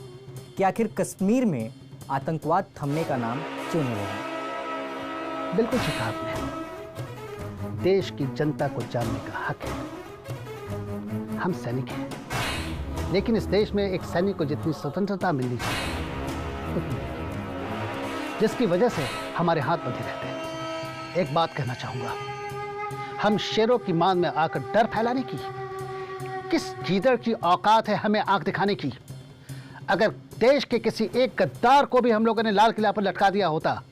कि आखिर कश्मीर में आतंकवाद थमने का नाम क्यों नहीं ले रहा? बिल्कुल ठीक कहा आपने। देश की जनता को जानने का हक है। हम सैनिक हैं, लेकिन इस देश में एक सैनिक को जितनी स्वतंत्रता मिलनी चाहिए उतनी नहीं, जिसकी वजह से हमारे हाथ बंधे रहते हैं। एक बात कहना चाहूंगा, हम शेरों की मान में आकर डर फैलाने की, किस गीदड़ की औकात है हमें आंख दिखाने की? अगर देश के किसी एक गद्दार को भी हम लोगों ने लाल किला पर लटका दिया होता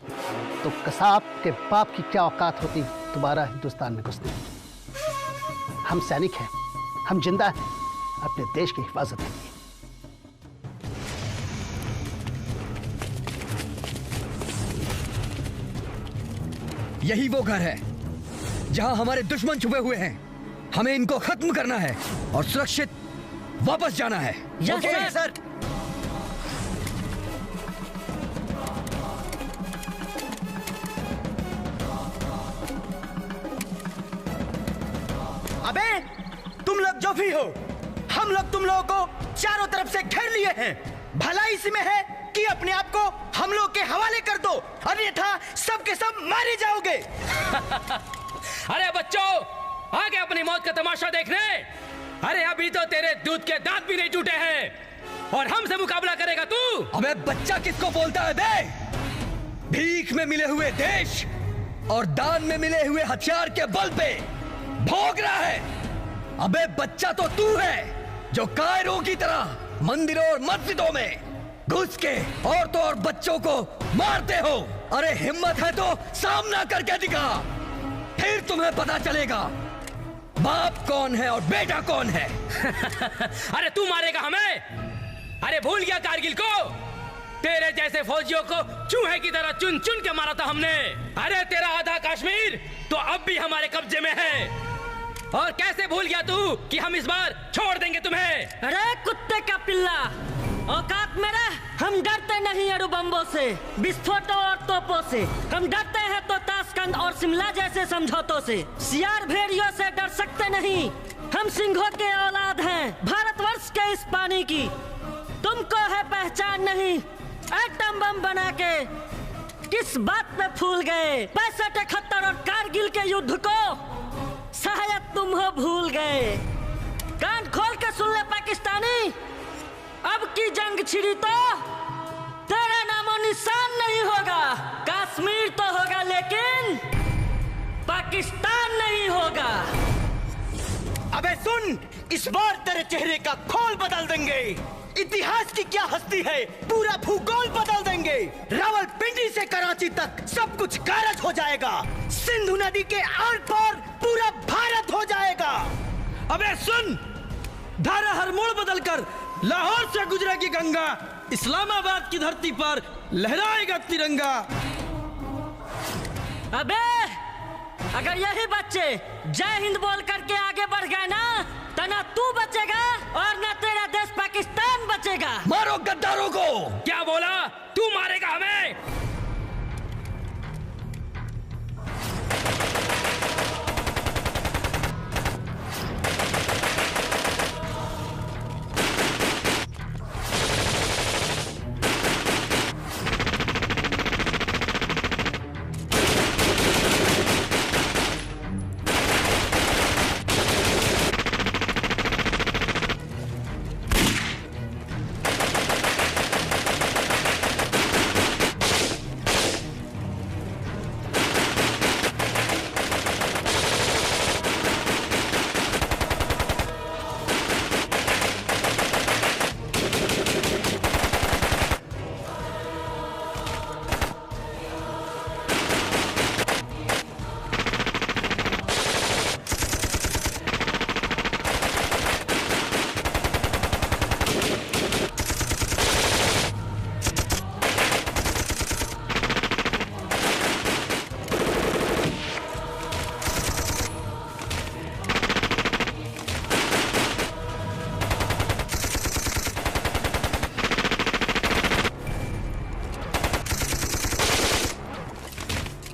तो कसाब के बाप की क्या औकात होती दोबारा हिंदुस्तान में घुसने की? हम सैनिक हैं, हम जिंदा हैं अपने देश की हिफाजत के लिए। यही वो घर है जहां हमारे दुश्मन छुपे हुए हैं। हमें इनको खत्म करना है और सुरक्षित वापस जाना है। Yes sir. अबे तुम लोग जो भी हो, हम लोग तुम लोगों को चारों तरफ से घेर लिए हैं। भला इसमें है कि अपने आप को हम लोग के हवाले कर दो, अन्यथा सब के सब मारे जाओगे। अरे बच्चों, आगे अपनी मौत का तमाशा देखने। अरे अभी तो तेरे दूध के दांत भी नहीं टूटे हैं और हमसे मुकाबला करेगा तू? अबे बच्चा किसको बोलता है बे? भीख में मिले हुए देश और दान में मिले हुए हथियार के बल पे भोग रहा है। अबे बच्चा तो तू है जो कायरों की तरह मंदिरों और मस्जिदों में घुस के औरतों और बच्चों को मारते हो। अरे हिम्मत है तो सामना करके दिखा, फिर तुम्हें पता चलेगा बाप कौन है और बेटा कौन है। अरे तू मारेगा हमें? अरे भूल गया कारगिल को? तेरे जैसे फौजियों को चूहे की तरह चुन चुन के मारा था हमने। अरे तेरा आधा कश्मीर तो अब भी हमारे कब्जे में है। और कैसे भूल गया तू कि हम इस बार छोड़ देंगे तुम्हें? अरे कुत्ते का पिल्ला, औकात मेरा। हम डरते नहीं अणु बम्बों से, विस्फोटों और तोपों से। हम डरते हैं तो ताशकंद और शिमला जैसे समझौतों से। सियार भेड़ियों से डर सकते नहीं। हम सिंहों के औलाद हैं, भारतवर्ष के इस पानी की। तुमको है पहचान नहीं। एटम बम बना के किस बात पे फूल गए? 65-71 और कारगिल के युद्ध को शायद तुम हो भूल गए। कान खोल के सुन ले पाकिस्तानी, अब की जंग छिड़ी तो तेरा नामो निशान नहीं होगा। कश्मीर तो होगा लेकिन पाकिस्तान नहीं होगा। अबे सुन, इस बार तेरे चेहरे का खोल बदल देंगे। इतिहास की क्या हस्ती है, पूरा भूगोल बदल देंगे। रावलपिंडी से कराची तक सब कुछ गारज हो जाएगा। सिंधु नदी के आर पार पूरा भारत हो जाएगा। अबे सुन, धारा हर मोड़ बदलकर लाहौर से गुजरेगी गंगा, इस्लामाबाद की धरती पर लहराएगा तिरंगा। अबे अगर यही बच्चे जय हिंद बोल करके आगे बढ़ गए ना, तो ना तू बचेगा और ना तेरा देश पाकिस्तान बचेगा। मारो गद्दारों को। क्या बोला? तू मारेगा हमें?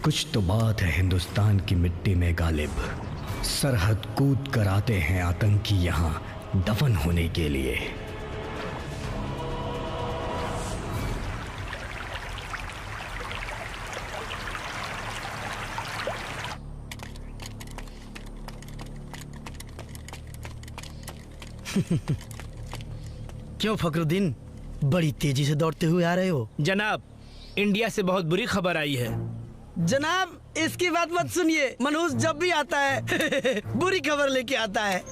कुछ तो बात है हिंदुस्तान की मिट्टी में गालिब। सरहद कूद कर आते हैं आतंकी यहाँ दफन होने के लिए। क्यों फखरुद्दीन, बड़ी तेजी से दौड़ते हुए आ रहे हो? जनाब, इंडिया से बहुत बुरी खबर आई है। जनाब, इसकी बात मत सुनिए। मनहूस जब भी आता है बुरी खबर लेके आता है।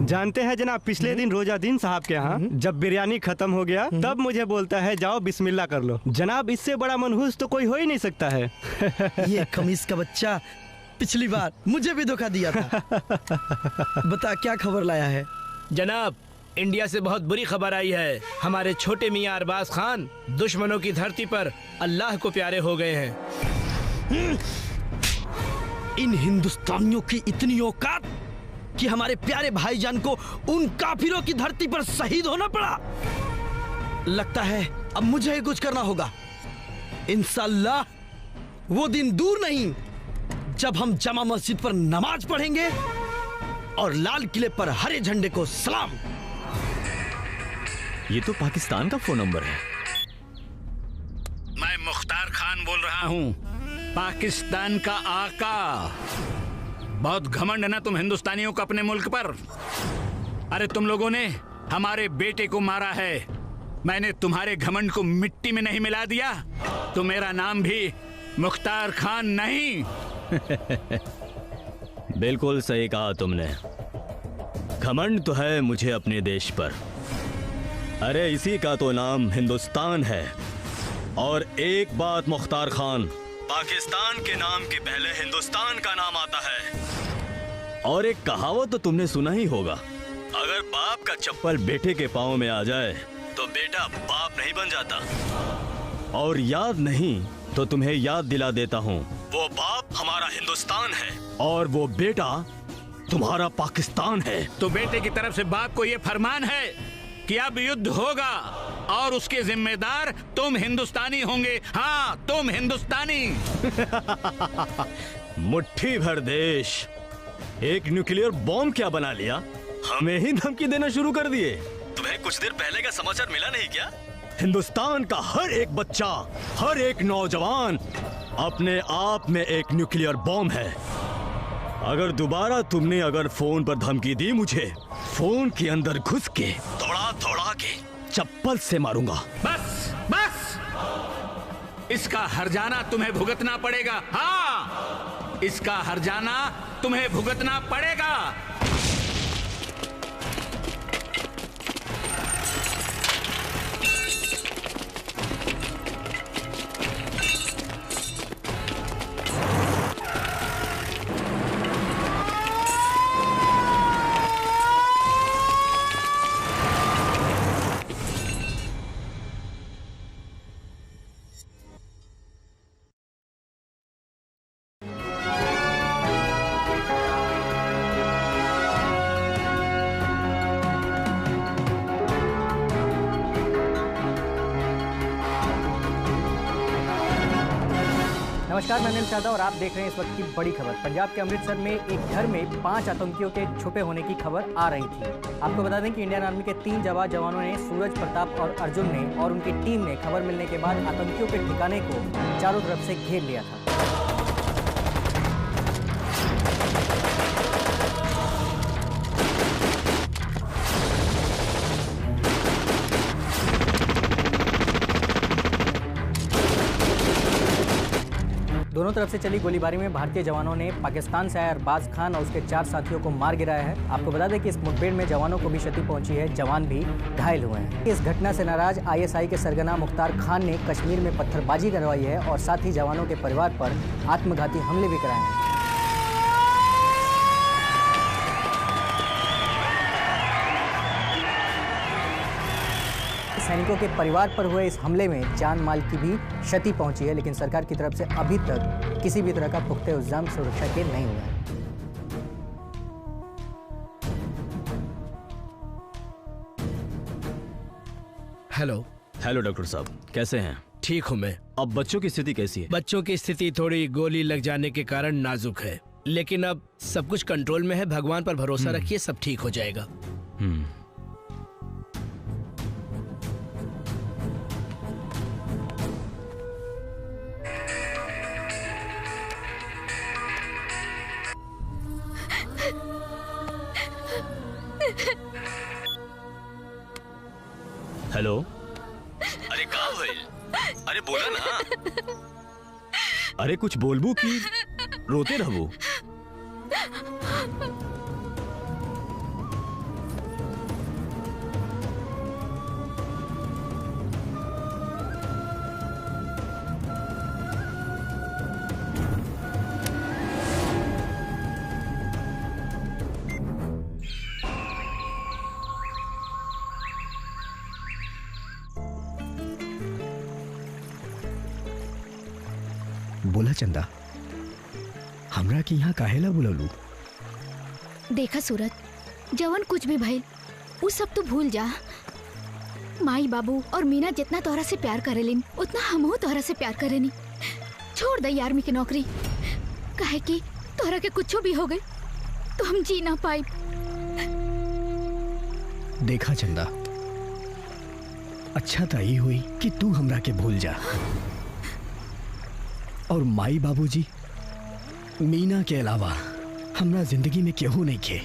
जानते हैं जनाब, पिछले दिन रोजादीन साहब के यहाँ जब बिरयानी खत्म हो गया तब मुझे बोलता है जाओ बिस्मिल्लाह कर लो। जनाब, इससे बड़ा मनहूस तो कोई हो ही नहीं सकता है। ये खमीस का बच्चा पिछली बार मुझे भी धोखा दिया था। बता क्या खबर लाया है? जनाब, इंडिया से बहुत बुरी खबर आई है। हमारे छोटे मियां अरबाज खान दुश्मनों की धरती पर अल्लाह को प्यारे हो गए हैं। इन हिंदुस्तानियों की इतनी औकात कि हमारे प्यारे भाईजान को उन काफिरों की धरती पर शहीद होना पड़ा। लगता है अब मुझे ही कुछ करना होगा। इंशाअल्लाह वो दिन दूर नहीं जब हम जमा मस्जिद पर नमाज पढ़ेंगे और लाल किले पर हरे झंडे को सलाम। ये तो पाकिस्तान का फोन नंबर है। मैं मुख्तार खान बोल रहा हूँ, पाकिस्तान का आका। बहुत घमंड है ना तुम हिंदुस्तानियों को अपने मुल्क पर। अरे तुम लोगों ने हमारे बेटे को मारा है, मैंने तुम्हारे घमंड को मिट्टी में नहीं मिला दिया तो मेरा नाम भी मुख्तार खान नहीं। बिल्कुल सही कहा तुमने। घमंड तो है मुझे अपने देश पर। अरे इसी का तो नाम हिंदुस्तान है। और एक बात मुख्तार खान, पाकिस्तान के नाम के पहले हिंदुस्तान का नाम आता है। और एक कहावत तो तुमने सुना ही होगा, अगर बाप का चप्पल बेटे के पाँव में आ जाए तो बेटा बाप नहीं बन जाता। और याद नहीं तो तुम्हें याद दिला देता हूँ, वो बाप हमारा हिंदुस्तान है और वो बेटा तुम्हारा पाकिस्तान है। तो बेटे की तरफ से बाप को ये फरमान है कि अब युद्ध होगा और उसके जिम्मेदार तुम हिंदुस्तानी होंगे। हाँ, तुम हिंदुस्तानी। मुट्ठी भर देश, एक न्यूक्लियर बॉम्ब क्या बना लिया, हमें ही धमकी देना शुरू कर दिए। तुम्हें कुछ देर पहले का समाचार मिला नहीं क्या? हिंदुस्तान का हर एक बच्चा, हर एक नौजवान अपने आप में एक न्यूक्लियर बॉम्ब है। अगर दोबारा तुमने अगर फोन पर धमकी दी मुझे, फोन के अंदर घुस के दौड़ा दौड़ा के चप्पल से मारूंगा। बस बस, इसका हर्जाना तुम्हें भुगतना पड़ेगा। हाँ, इसका हर्जाना तुम्हें भुगतना पड़ेगा। नमस्कार, मैं अनिल शादा और आप देख रहे हैं इस वक्त की बड़ी खबर। पंजाब के अमृतसर में एक घर में 5 आतंकियों के छुपे होने की खबर आ रही थी। आपको बता दें कि इंडियन आर्मी के 3 जवानों ने, सूरज, प्रताप और अर्जुन ने और उनकी टीम ने खबर मिलने के बाद आतंकियों के ठिकाने को चारों तरफ से घेर लिया था। दोनों तरफ से चली गोलीबारी में भारतीय जवानों ने पाकिस्तान से आए अरबाज खान और उसके 4 साथियों को मार गिराया है। आपको बता दें कि इस मुठभेड़ में जवानों को भी क्षति पहुंची है, जवान भी घायल हुए हैं। इस घटना से नाराज ISI के सरगना मुख्तार खान ने कश्मीर में पत्थरबाजी करवाई है और साथ ही जवानों के परिवार पर आत्मघाती हमले भी कराए हैं। सैनिकों के परिवार पर हुए इस हमले में जान माल की भी क्षति पहुंची है, लेकिन सरकार की तरफ से अभी तक किसी भी तरह का पुख्ते इंतजाम सुरक्षा के नहीं हुए हैं। हेलो डॉक्टर साहब, कैसे हैं? ठीक हूँ मैं। अब बच्चों की स्थिति कैसी है? बच्चों की स्थिति थोड़ी गोली लग जाने के कारण नाजुक है, लेकिन अब सब कुछ कंट्रोल में है। भगवान पर भरोसा रखिए, सब ठीक हो जाएगा। हेलो, अरे कहाँ भइल? अरे बोला ना। अरे कुछ बोलबू की रोते रहबू? बोला चंदा, हमरा के यहाँ काहेला बुललू? देखा सूरज, जवन कुछ भी भइल वो सब तो भूल जा। माई बाबू और मीना जितना तोहरा से प्यार करेलिन उतना हमहू तोहरा से प्यार करेनी। छोड़ दे आर्मी की नौकरी, काहे कि तोहरा के कुछ भी हो गई तो हम जी ना पाए। देखा चंदा, अच्छा तो यही हुई कि तू हमरा के भूल जा और माई बाबूजी मीना के अलावा हमरा जिंदगी में केहू नहीं खे।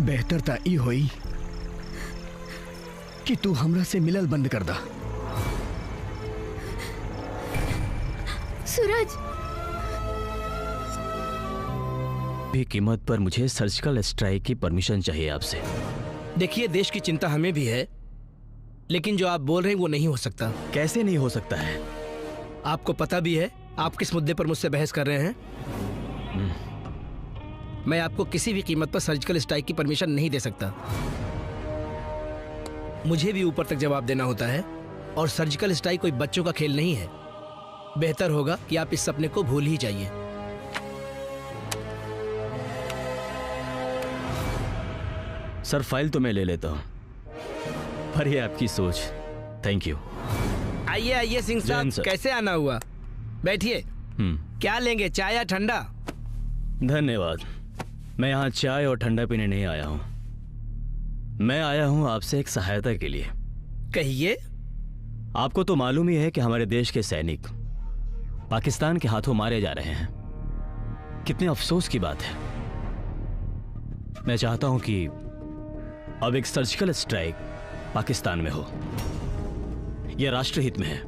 बेहतर तो ई हुई कि तू हमरा से मिलल बंद कर दा। सूरज, भी कीमत पर मुझे सर्जिकल स्ट्राइक की परमिशन चाहिए आपसे। देखिए, देश की चिंता हमें भी है, लेकिन जो आप बोल रहे हैं वो नहीं हो सकता। कैसे नहीं हो सकता है? आपको पता भी है आप किस मुद्दे पर मुझसे बहस कर रहे हैं। मैं आपको किसी भी कीमत पर सर्जिकल स्ट्राइक की परमिशन नहीं दे सकता। मुझे भी ऊपर तक जवाब देना होता है, और सर्जिकल स्ट्राइक कोई बच्चों का खेल नहीं है। बेहतर होगा कि आप इस सपने को भूल ही जाइए। सर, फाइल तो मैं ले लेता हूँ, पर ये आपकी सोच। Thank you. आइए आइए सिंह साहब, कैसे आना हुआ? बैठिए। क्या लेंगे, चाय या ठंडा? धन्यवाद। मैं यहाँ चाय और ठंडा पीने नहीं आया हूँ। मैं आया हूँ आपसे एक सहायता के लिए। कहिए। आपको तो मालूम ही है कि हमारे देश के सैनिक पाकिस्तान के हाथों मारे जा रहे हैं। कितने अफसोस की बात है। मैं चाहता हूं कि अब एक सर्जिकल स्ट्राइक पाकिस्तान में हो। यह राष्ट्रहित में है।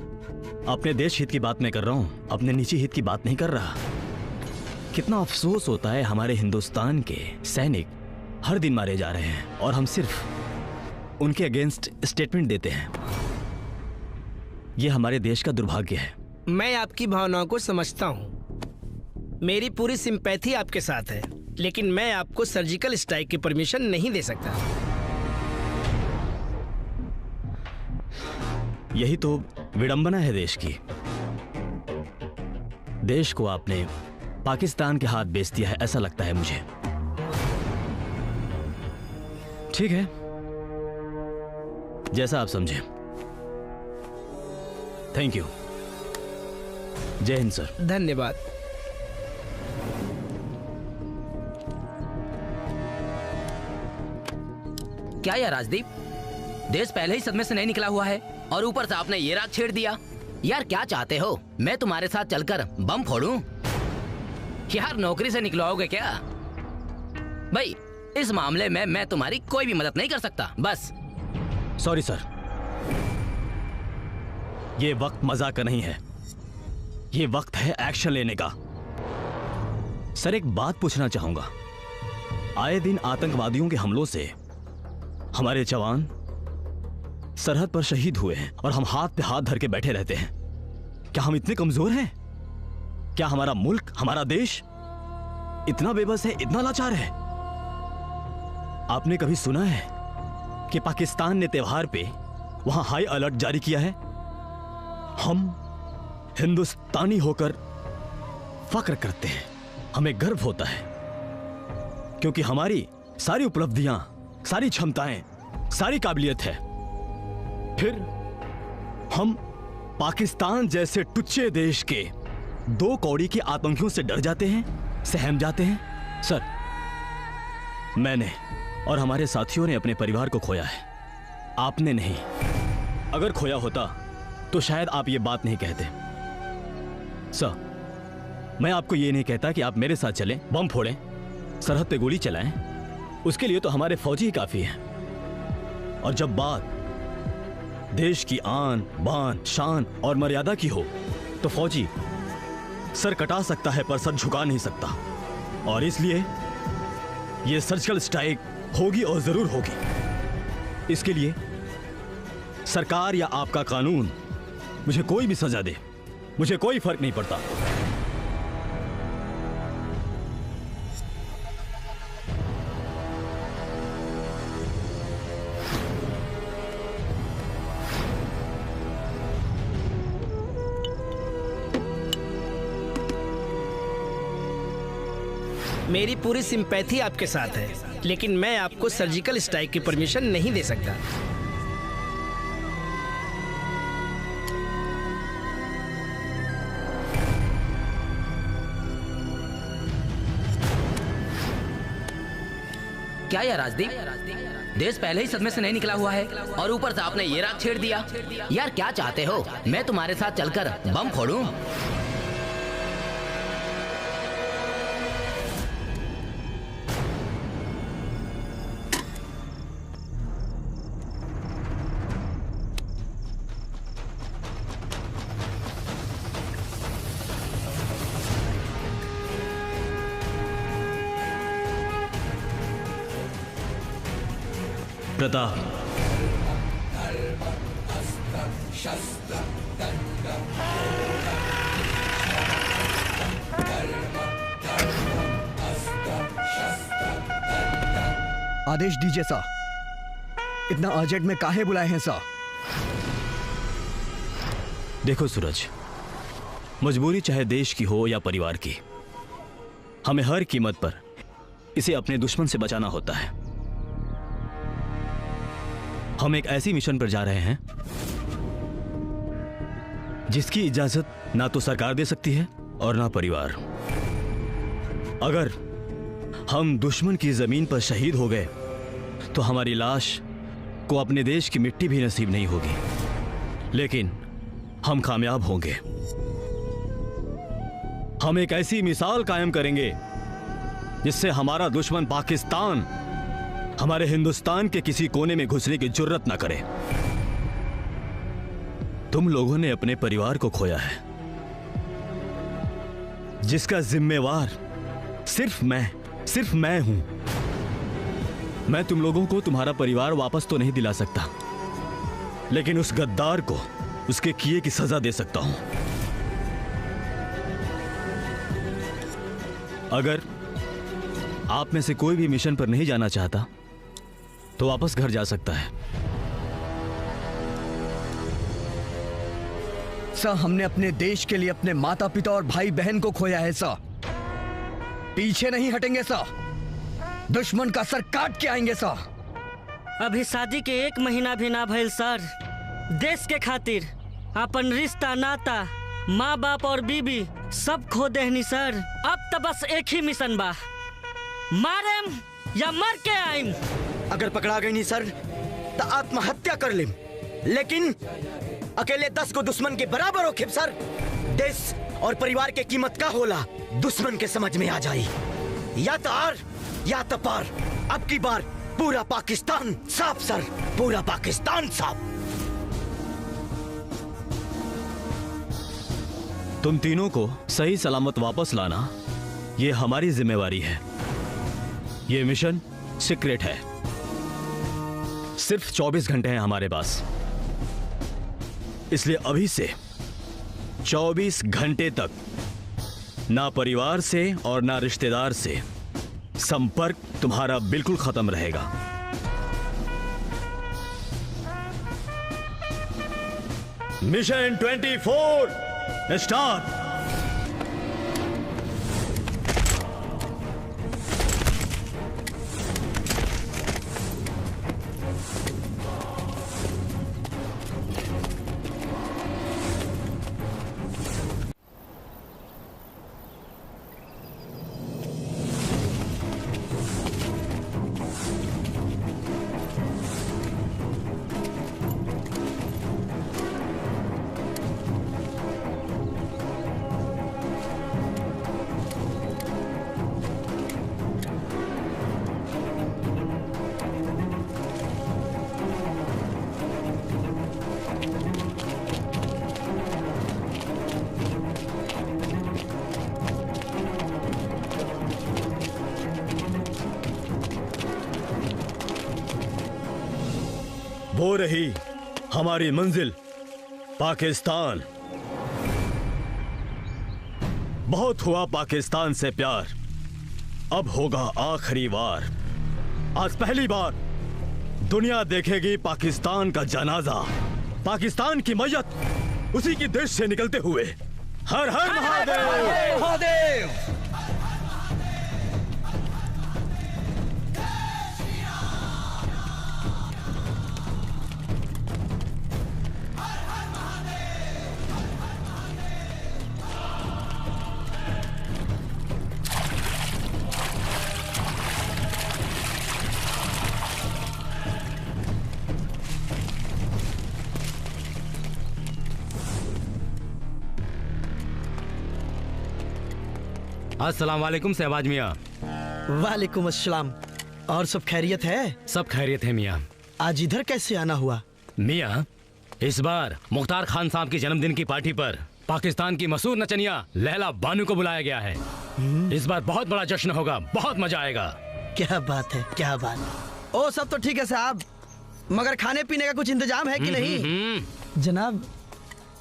अपने देश हित की बात मैं कर रहा हूं, अपने निजी हित की बात नहीं कर रहा। कितना अफसोस होता है, हमारे हिंदुस्तान के सैनिक हर दिन मारे जा रहे हैं और हम सिर्फ उनके अगेंस्ट स्टेटमेंट देते हैं। यह हमारे देश का दुर्भाग्य है। मैं आपकी भावनाओं को समझता हूं। मेरी पूरी सिंपैथी आपके साथ है, लेकिन मैं आपको सर्जिकल स्ट्राइक की परमिशन नहीं दे सकता। यही तो विडंबना है देश की। देश को आपने पाकिस्तान के हाथ बेच दिया है, ऐसा लगता है मुझे। ठीक है, जैसा आप समझे। Thank you. जय हिंद सर। धन्यवाद। क्या यार राजदीप, देश पहले ही सदमे से नहीं निकला हुआ है और ऊपर से आपने ये राग छेड़ दिया। यार क्या चाहते हो, मैं तुम्हारे साथ चलकर बम फोड़ूं? यार नौकरी से निकलवाओगे क्या? भाई इस मामले में मैं तुम्हारी कोई भी मदद नहीं कर सकता। बस। सॉरी सर, ये वक्त मजाक का नहीं है। ये वक्त है एक्शन लेने का। सर, एक बात पूछना चाहूंगा। आए दिन आतंकवादियों के हमलों से हमारे जवान सरहद पर शहीद हुए हैं और हम हाथ पे हाथ धर के बैठे रहते हैं। क्या हम इतने कमजोर हैं? क्या हमारा मुल्क, हमारा देश इतना बेबस है, इतना लाचार है? आपने कभी सुना है कि पाकिस्तान ने त्योहार पे वहां हाई अलर्ट जारी किया है? हम हिंदुस्तानी होकर फक्र करते हैं, हमें गर्व होता है, क्योंकि हमारी सारी उपलब्धियां, सारी क्षमताएं, सारी काबिलियत है। फिर हम पाकिस्तान जैसे टुच्चे देश के 2 कौड़ी के आतंकियों से डर जाते हैं, सहम जाते हैं। सर, मैंने और हमारे साथियों ने अपने परिवार को खोया है, आपने नहीं। अगर खोया होता तो शायद आप ये बात नहीं कहते। सर, मैं आपको ये नहीं कहता कि आप मेरे साथ चलें, बम फोड़ें, सरहद पे गोली चलाएं। उसके लिए तो हमारे फौजी ही काफी हैं। और जब बात देश की आन, बान, शान और मर्यादा की हो तो फौजी सर कटा सकता है पर सर झुका नहीं सकता। और इसलिए यह सर्जिकल स्ट्राइक होगी और जरूर होगी। इसके लिए सरकार या आपका कानून, मुझे कोई भी सजा दे, मुझे कोई फर्क नहीं पड़ता। मेरी पूरी सिंपैथी आपके साथ है, लेकिन मैं आपको सर्जिकल स्ट्राइक की परमिशन नहीं दे सकता। क्या यार राजदीप, देश पहले ही सदमे से नहीं निकला हुआ है और ऊपर से आपने ये राग छेड़ दिया। यार क्या चाहते हो, मैं तुम्हारे साथ चलकर बम फोड़ूं? प्रताप, आदेश दीजिए सर। इतना अर्जेंट में काहे बुलाए हैं सर? देखो सूरज, मजबूरी चाहे देश की हो या परिवार की, हमें हर कीमत पर इसे अपने दुश्मन से बचाना होता है। हम एक ऐसी मिशन पर जा रहे हैं जिसकी इजाजत ना तो सरकार दे सकती है और ना परिवार। अगर हम दुश्मन की जमीन पर शहीद हो गए तो हमारी लाश को अपने देश की मिट्टी भी नसीब नहीं होगी, लेकिन हम कामयाब होंगे। हम एक ऐसी मिसाल कायम करेंगे जिससे हमारा दुश्मन पाकिस्तान हमारे हिंदुस्तान के किसी कोने में घुसने की जुर्रत ना करे। तुम लोगों ने अपने परिवार को खोया है, जिसका जिम्मेवार सिर्फ मैं हूं। मैं तुम लोगों को तुम्हारा परिवार वापस तो नहीं दिला सकता, लेकिन उस गद्दार को उसके किए की सजा दे सकता हूं। अगर आप में से कोई भी मिशन पर नहीं जाना चाहता तो वापस घर जा सकता है। सर, हमने अपने देश के लिए अपने माता पिता और भाई बहन को खोया है सर। पीछे नहीं हटेंगे सर, दुश्मन का सर काट के आएंगे सर। अभी शादी के 1 महीना भी ना भइल सर। देश के खातिर अपन रिश्ता नाता, माँ बाप और बीबी सब खो देहनी सर। अब तो बस एक ही मिशन बा, मारेम या मर के आइम। अगर पकड़ा गई नहीं सर तो आत्महत्या कर लेम, लेकिन अकेले 10 को दुश्मन के बराबर हो खेब सर। देश और परिवार के कीमत का होला दुश्मन के समझ में आ जाई। या तो आर या तो पार। अब की बार पूरा पाकिस्तान साफ सर, पूरा पाकिस्तान साफ। तुम तीनों को सही सलामत वापस लाना ये हमारी जिम्मेवारी है। ये मिशन सीक्रेट है। सिर्फ 24 घंटे हैं हमारे पास, इसलिए अभी से 24 घंटे तक ना परिवार से और ना रिश्तेदार से संपर्क तुम्हारा बिल्कुल खत्म रहेगा। Mission 24 start. वो रही हमारी मंजिल, पाकिस्तान। बहुत हुआ पाकिस्तान से प्यार, अब होगा आखिरी वार। आज पहली बार दुनिया देखेगी पाकिस्तान का जनाजा, पाकिस्तान की मैयत उसी की देश से निकलते हुए। हर हर महादेव, महादेव। अस्सलाम वालेकुम शहबाज मियाँ। वालेकुम अस्सलाम। और सब खैरियत है? सब खैरियत है मियाँ। आज इधर कैसे आना हुआ? मियाँ, इस बार मुख्तार खान साहब की जन्मदिन की पार्टी पर पाकिस्तान की मशहूर नचनिया लैला बानू को बुलाया गया है। इस बार बहुत बड़ा जश्न होगा, बहुत मजा आएगा। क्या बात है, क्या बात। ओ सब तो ठीक है साहब, मगर खाने पीने का कुछ इंतजाम है कि नहीं? जनाब,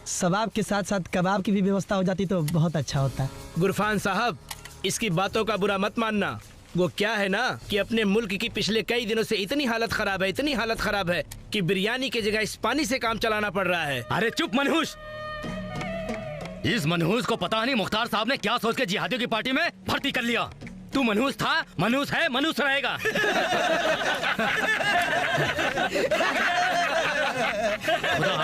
सवाब के साथ साथ कबाब की भी व्यवस्था हो जाती तो बहुत अच्छा होता। गुरफान साहब, इसकी बातों का बुरा मत मानना। वो क्या है ना कि अपने मुल्क की पिछले कई दिनों से इतनी हालत खराब है, इतनी हालत खराब है कि बिरयानी की जगह इस पानी से काम चलाना पड़ रहा है। अरे चुप मनहूस! इस मनहूस को पता नहीं मुख्तार साहब ने क्या सोच के जिहादियों की पार्टी में भर्ती कर लिया। तू मनहूस था, मनहूस है, मनहूस रहेगा। खुदा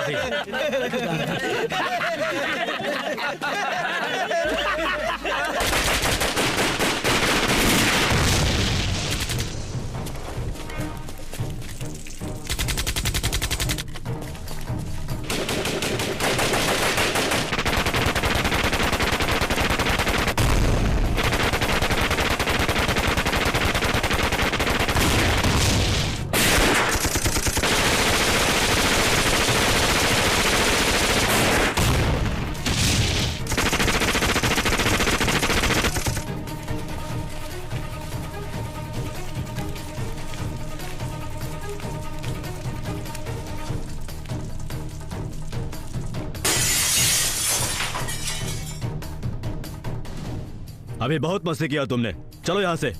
अभी बहुत मस्ती किया तुमने, चलो यहाँ से।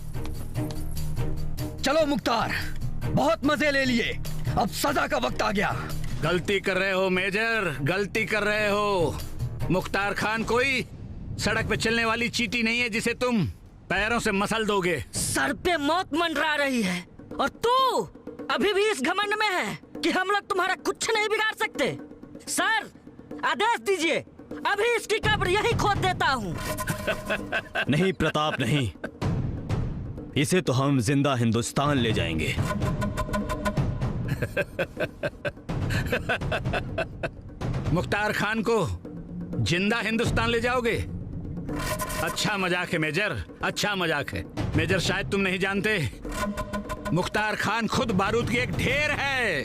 चलो मुख्तार, बहुत मजे ले लिए, अब सजा का वक्त आ गया। गलती कर रहे हो मेजर, गलती कर रहे हो। मुख्तार खान कोई सड़क पे चलने वाली चींटी नहीं है जिसे तुम पैरों से मसल दोगे। सर पे मौत मंडरा रही है और तू अभी भी इस घमंड में है कि हम लोग तुम्हारा कुछ नहीं बिगाड़ सकते। सर, आदेश दीजिए, अभी इसकी कब्र यही खोद देता हूँ। नहीं प्रताप, नहीं, इसे तो हम जिंदा हिंदुस्तान ले जाएंगे। मुख्तार खान को जिंदा हिंदुस्तान ले जाओगे? अच्छा मजाक है मेजर, अच्छा मजाक है। मेजर, शायद तुम नहीं जानते, मुख्तार खान खुद बारूद की एक ढेर है।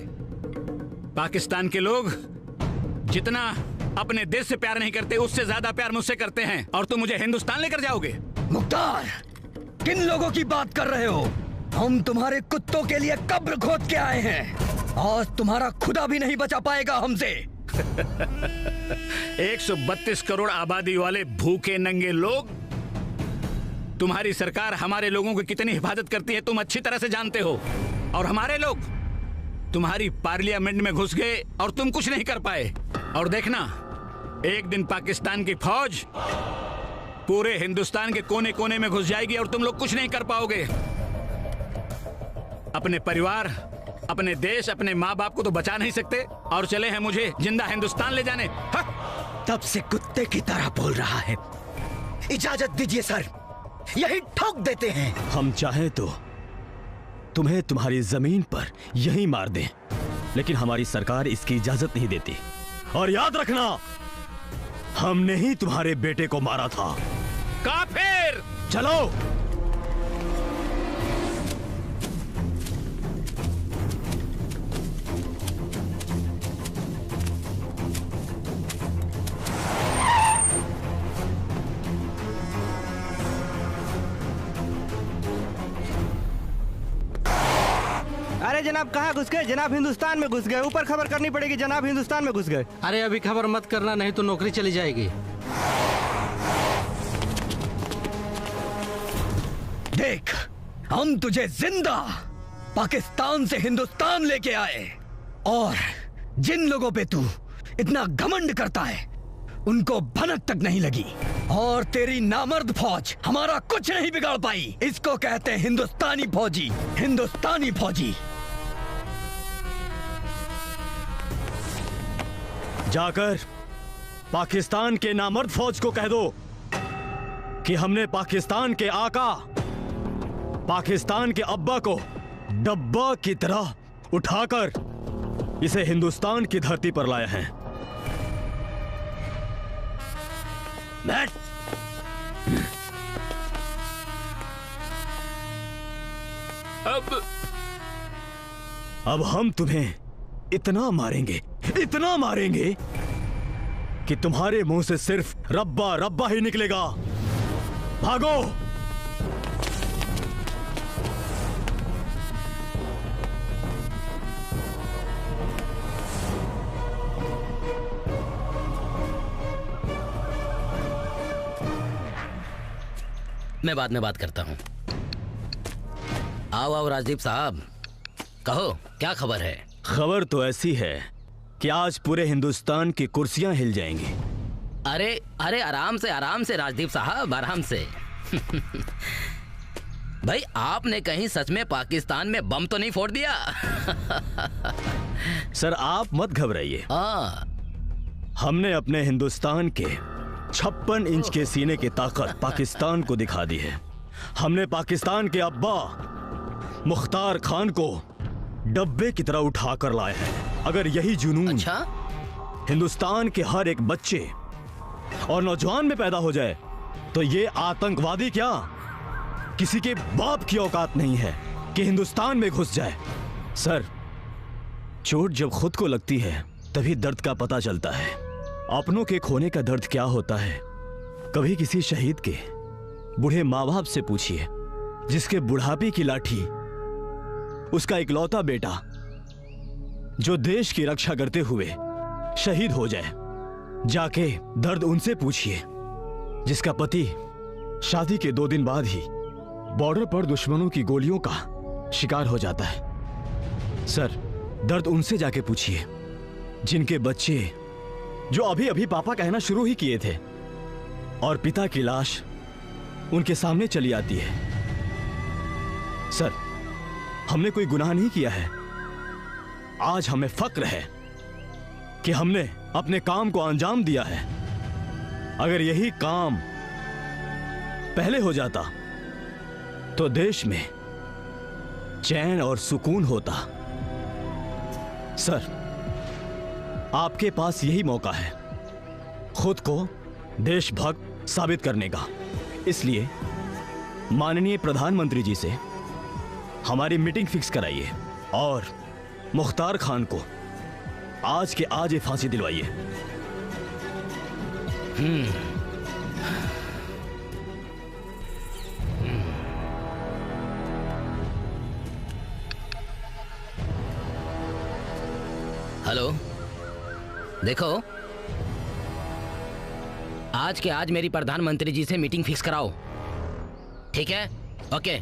पाकिस्तान के लोग जितना अपने देश से प्यार नहीं करते, उससे ज्यादा प्यार मुझसे करते हैं, और तुम मुझे हिंदुस्तान लेकर जाओगे? मुख्तार, किन लोगों की बात कर रहे हो? हम तुम्हारे कुत्तों के लिए कब्र खोद के आए हैं। आज तुम्हारा खुदा भी नहीं बचा पाएगा हमसे। 132 करोड़ आबादी वाले भूखे नंगे लोग, तुम्हारी सरकार हमारे लोगों की कितनी हिफाजत करती है तुम अच्छी तरह से जानते हो। और हमारे लोग तुम्हारी पार्लियामेंट में घुस गए और तुम कुछ नहीं कर पाए। और देखना, एक दिन पाकिस्तान की फौज पूरे हिंदुस्तान के कोने कोने में घुस जाएगी और तुम लोग कुछ नहीं कर पाओगे। अपने परिवार, अपने देश, अपने माँ बाप को तो बचा नहीं सकते और चले हैं मुझे जिंदा हिंदुस्तान ले जाने। तब से कुत्ते की तरह बोल रहा है। इजाजत दीजिए सर, यही ठोक देते हैं। हम चाहें तो तुम्हें तुम्हारी जमीन पर यही मार दें, लेकिन हमारी सरकार इसकी इजाजत नहीं देती। और याद रखना, हमने ही तुम्हारे बेटे को मारा था। काफिर! चलो। अरे जनाब, कहाँ घुस गए? जनाब हिंदुस्तान में घुस गए। ऊपर खबर करनी पड़ेगी, जनाब हिंदुस्तान में घुस गए। अरे अभी खबर मत करना, नहीं तो नौकरी चली जाएगी। देख, हम तुझे जिंदा पाकिस्तान से हिंदुस्तान लेके आए, और जिन लोगों पे तू इतना घमंड करता है उनको भनक तक नहीं लगी, और तेरी नामर्द फौज हमारा कुछ नहीं बिगाड़ पाई। इसको कहते हैं हिंदुस्तानी फौजी, हिंदुस्तानी फौजी। जाकर पाकिस्तान के नामर्द फौज को कह दो कि हमने पाकिस्तान के आका, पाकिस्तान के अब्बा को डब्बा की तरह उठाकर इसे हिंदुस्तान की धरती पर लाए हैं। अब हम तुम्हें इतना मारेंगे कि तुम्हारे मुंह से सिर्फ रब्बा रब्बा ही निकलेगा। भागो। मैं बाद में बात करता हूँ। आओ राजदीप साहब, कहो क्या खबर है? खबर तो ऐसी है कि आज पूरे हिंदुस्तान की कुर्सियां हिल जाएंगी। अरे आराम से राजदीप साहब, आराम से। भाई आपने कहीं सच में पाकिस्तान में बम तो नहीं फोड़ दिया? सर आप मत घबराइए। हमने अपने हिंदुस्तान के 56 इंच के सीने की ताकत पाकिस्तान को दिखा दी है। हमने पाकिस्तान के अब्बा मुख्तार खान को डब्बे की तरह उठा कर लाए हैं। अगर यही जुनून हिंदुस्तान के हर एक बच्चे और नौजवान में पैदा हो जाए तो ये आतंकवादी क्या किसी के बाप की औकात नहीं है कि हिंदुस्तान में घुस जाए। सर, चोट जब खुद को लगती है तभी दर्द का पता चलता है। अपनों के खोने का दर्द क्या होता है कभी किसी शहीद के बूढ़े माँ बाप से पूछिए, जिसके बुढ़ापे की लाठी उसका इकलौता बेटा जो देश की रक्षा करते हुए शहीद हो जाए। जाके दर्द उनसे पूछिए जिसका पति शादी के 2 दिन बाद ही बॉर्डर पर दुश्मनों की गोलियों का शिकार हो जाता है। सर, दर्द उनसे जाके पूछिए जिनके बच्चे जो अभी अभी पापा कहना शुरू ही किए थे और पिता की लाश उनके सामने चली आती है। सर, हमने कोई गुनाह नहीं किया है। आज हमें फक्र है कि हमने अपने काम को अंजाम दिया है। अगर यही काम पहले हो जाता तो देश में चैन और सुकून होता। सर, आपके पास यही मौका है खुद को देशभक्त साबित करने का। इसलिए माननीय प्रधानमंत्री जी से हमारी मीटिंग फिक्स कराइए और मुख्तार खान को आज के आज ही फांसी दिलवाइए। हेलो, देखो आज के आज मेरी प्रधानमंत्री जी से मीटिंग फिक्स कराओ, ठीक है? ओके।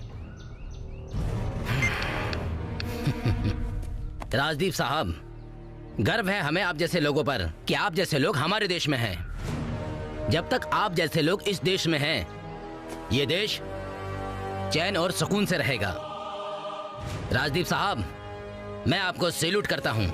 राजदीप साहब, गर्व है हमें आप जैसे लोगों पर कि आप जैसे लोग हमारे देश में हैं। जब तक आप जैसे लोग इस देश में हैं, ये देश चैन और सुकून से रहेगा। राजदीप साहब, मैं आपको सैल्यूट करता हूं।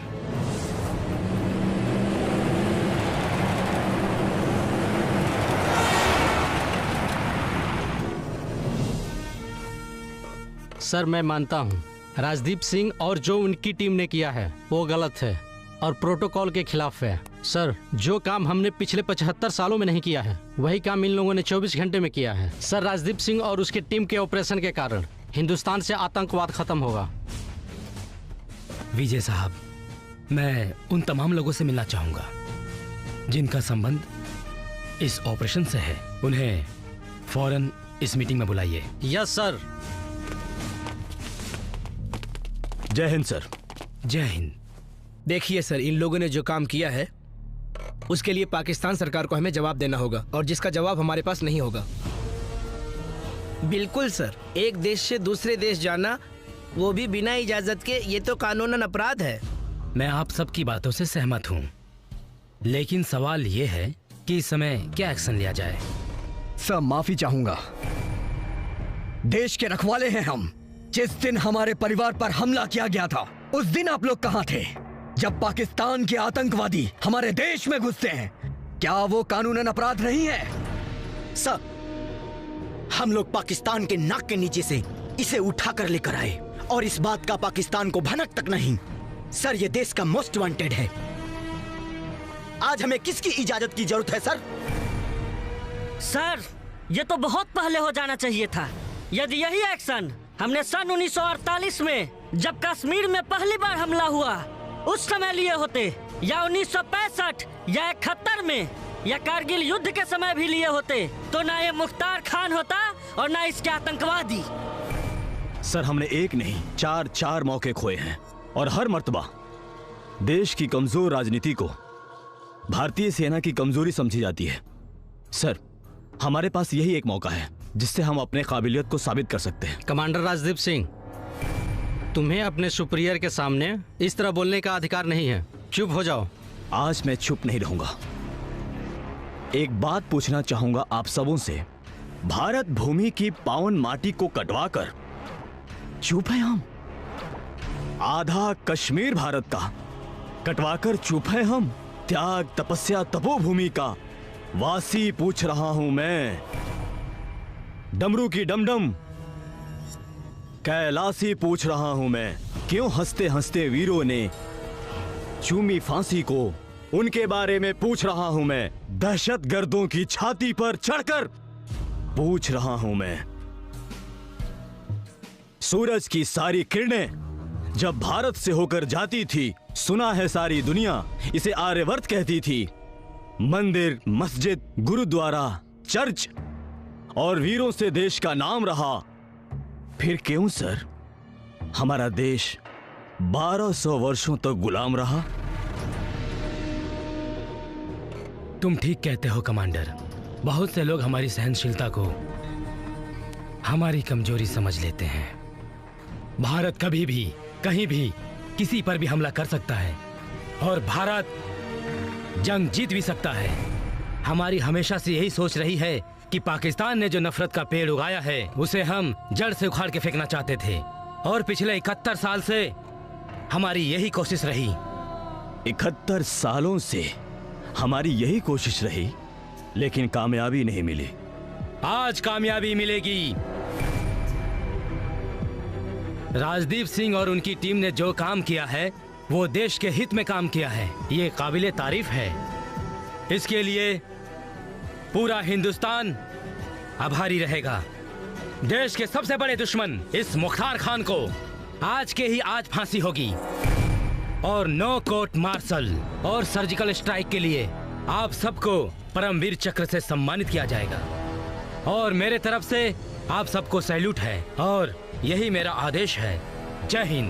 सर, मैं मानता हूँ राजदीप सिंह और जो उनकी टीम ने किया है वो गलत है और प्रोटोकॉल के खिलाफ है। सर, जो काम हमने पिछले 75 सालों में नहीं किया है वही काम इन लोगों ने 24 घंटे में किया है। सर, राजदीप सिंह और उसकी टीम के ऑपरेशन के कारण हिंदुस्तान से आतंकवाद खत्म होगा। विजय साहब, मैं उन तमाम लोगों से मिलना चाहूंगा जिनका संबंध इस ऑपरेशन से है। उन्हें फौरन इस मीटिंग में बुलाइए। Yes sir. जय हिंद सर। जय हिंद। देखिए सर, इन लोगों ने जो काम किया है उसके लिए पाकिस्तान सरकार को हमें जवाब देना होगा और जिसका जवाब हमारे पास नहीं होगा। बिल्कुल सर, एक देश से दूसरे देश जाना, वो भी बिना इजाजत के, ये तो कानूनन अपराध है। मैं आप सबकी बातों से सहमत हूँ, लेकिन सवाल ये है कि इस समय क्या एक्शन लिया जाए। सर, माफी चाहूंगा। देश के रखवाले हैं हम। जिस दिन हमारे परिवार पर हमला किया गया था उस दिन आप लोग कहां थे? जब पाकिस्तान के आतंकवादी हमारे देश में घुसते हैं, क्या वो कानूनन अपराध नहीं है? सर, हम लोग पाकिस्तान के नाक के नीचे से इसे उठा कर लेकर आए और इस बात का पाकिस्तान को भनक तक नहीं। सर, ये देश का मोस्ट वांटेड है। आज हमें किसकी इजाजत की जरूरत है सर? सर, ये तो बहुत पहले हो जाना चाहिए था। यदि यही एक्शन हमने सन 1948 में जब कश्मीर में पहली बार हमला हुआ उस समय लिए होते, या 1965 या 71 में या कारगिल युद्ध के समय भी लिए होते, तो ना ये मुख्तार खान होता और ना इसके आतंकवादी। सर, हमने एक नहीं 4 मौके खोए हैं और हर मर्तबा देश की कमजोर राजनीति को भारतीय सेना की कमजोरी समझी जाती है। सर, हमारे पास यही एक मौका है जिससे हम अपने काबिलियत को साबित कर सकते हैं। कमांडर राजदीप सिंह, तुम्हें अपने सुपीरियर के सामने इस तरह बोलने का अधिकार नहीं है। चुप हो जाओ। आज मैं चुप नहीं रहूंगा। एक बात पूछना चाहूंगा आप सबों से, भारत भूमि की पावन माटी को कटवाकर चुप है हम? आधा कश्मीर भारत का कटवाकर चुप है हम? त्याग तपस्या तपोभूमि का वासी पूछ रहा हूं मैं। डमरू की डमडम कैलासी पूछ रहा हूं मैं। क्यों हंसते हंसते वीरों ने चूमी फांसी को, उनके बारे में पूछ रहा हूं मैं। दहशत गर्दों की छाती पर चढ़कर पूछ रहा हूं मैं। सूरज की सारी किरणें जब भारत से होकर जाती थी, सुना है सारी दुनिया इसे आर्यवर्त कहती थी। मंदिर, मस्जिद, गुरुद्वारा, चर्च और वीरों से देश का नाम रहा। फिर क्यों सर हमारा देश 1200 वर्षों तक गुलाम रहा? तुम ठीक कहते हो कमांडर। बहुत से लोग हमारी सहनशीलता को हमारी कमजोरी समझ लेते हैं। भारत कभी भी, कहीं भी, किसी पर भी हमला कर सकता है और भारत जंग जीत भी सकता है। हमारी हमेशा से यही सोच रही है कि पाकिस्तान ने जो नफरत का पेड़ उगाया है उसे हम जड़ से उखाड़ के फेंकना चाहते थे, और पिछले 71 साल से हमारी यही कोशिश रही। 71 सालों से हमारी यही कोशिश रही, लेकिन कामयाबी नहीं मिली। आज कामयाबी मिलेगी। राजदीप सिंह और उनकी टीम ने जो काम किया है वो देश के हित में काम किया है। ये काबिले तारीफ है। इसके लिए पूरा हिंदुस्तान आभारी रहेगा। देश के सबसे बड़े दुश्मन इस मुख्तार खान को आज के ही आज फांसी होगी, और नो कोर्ट मार्शल और सर्जिकल स्ट्राइक के लिए आप सबको परमवीर चक्र से सम्मानित किया जाएगा। और मेरे तरफ से आप सबको सैल्यूट है और यही मेरा आदेश है। जय हिंद।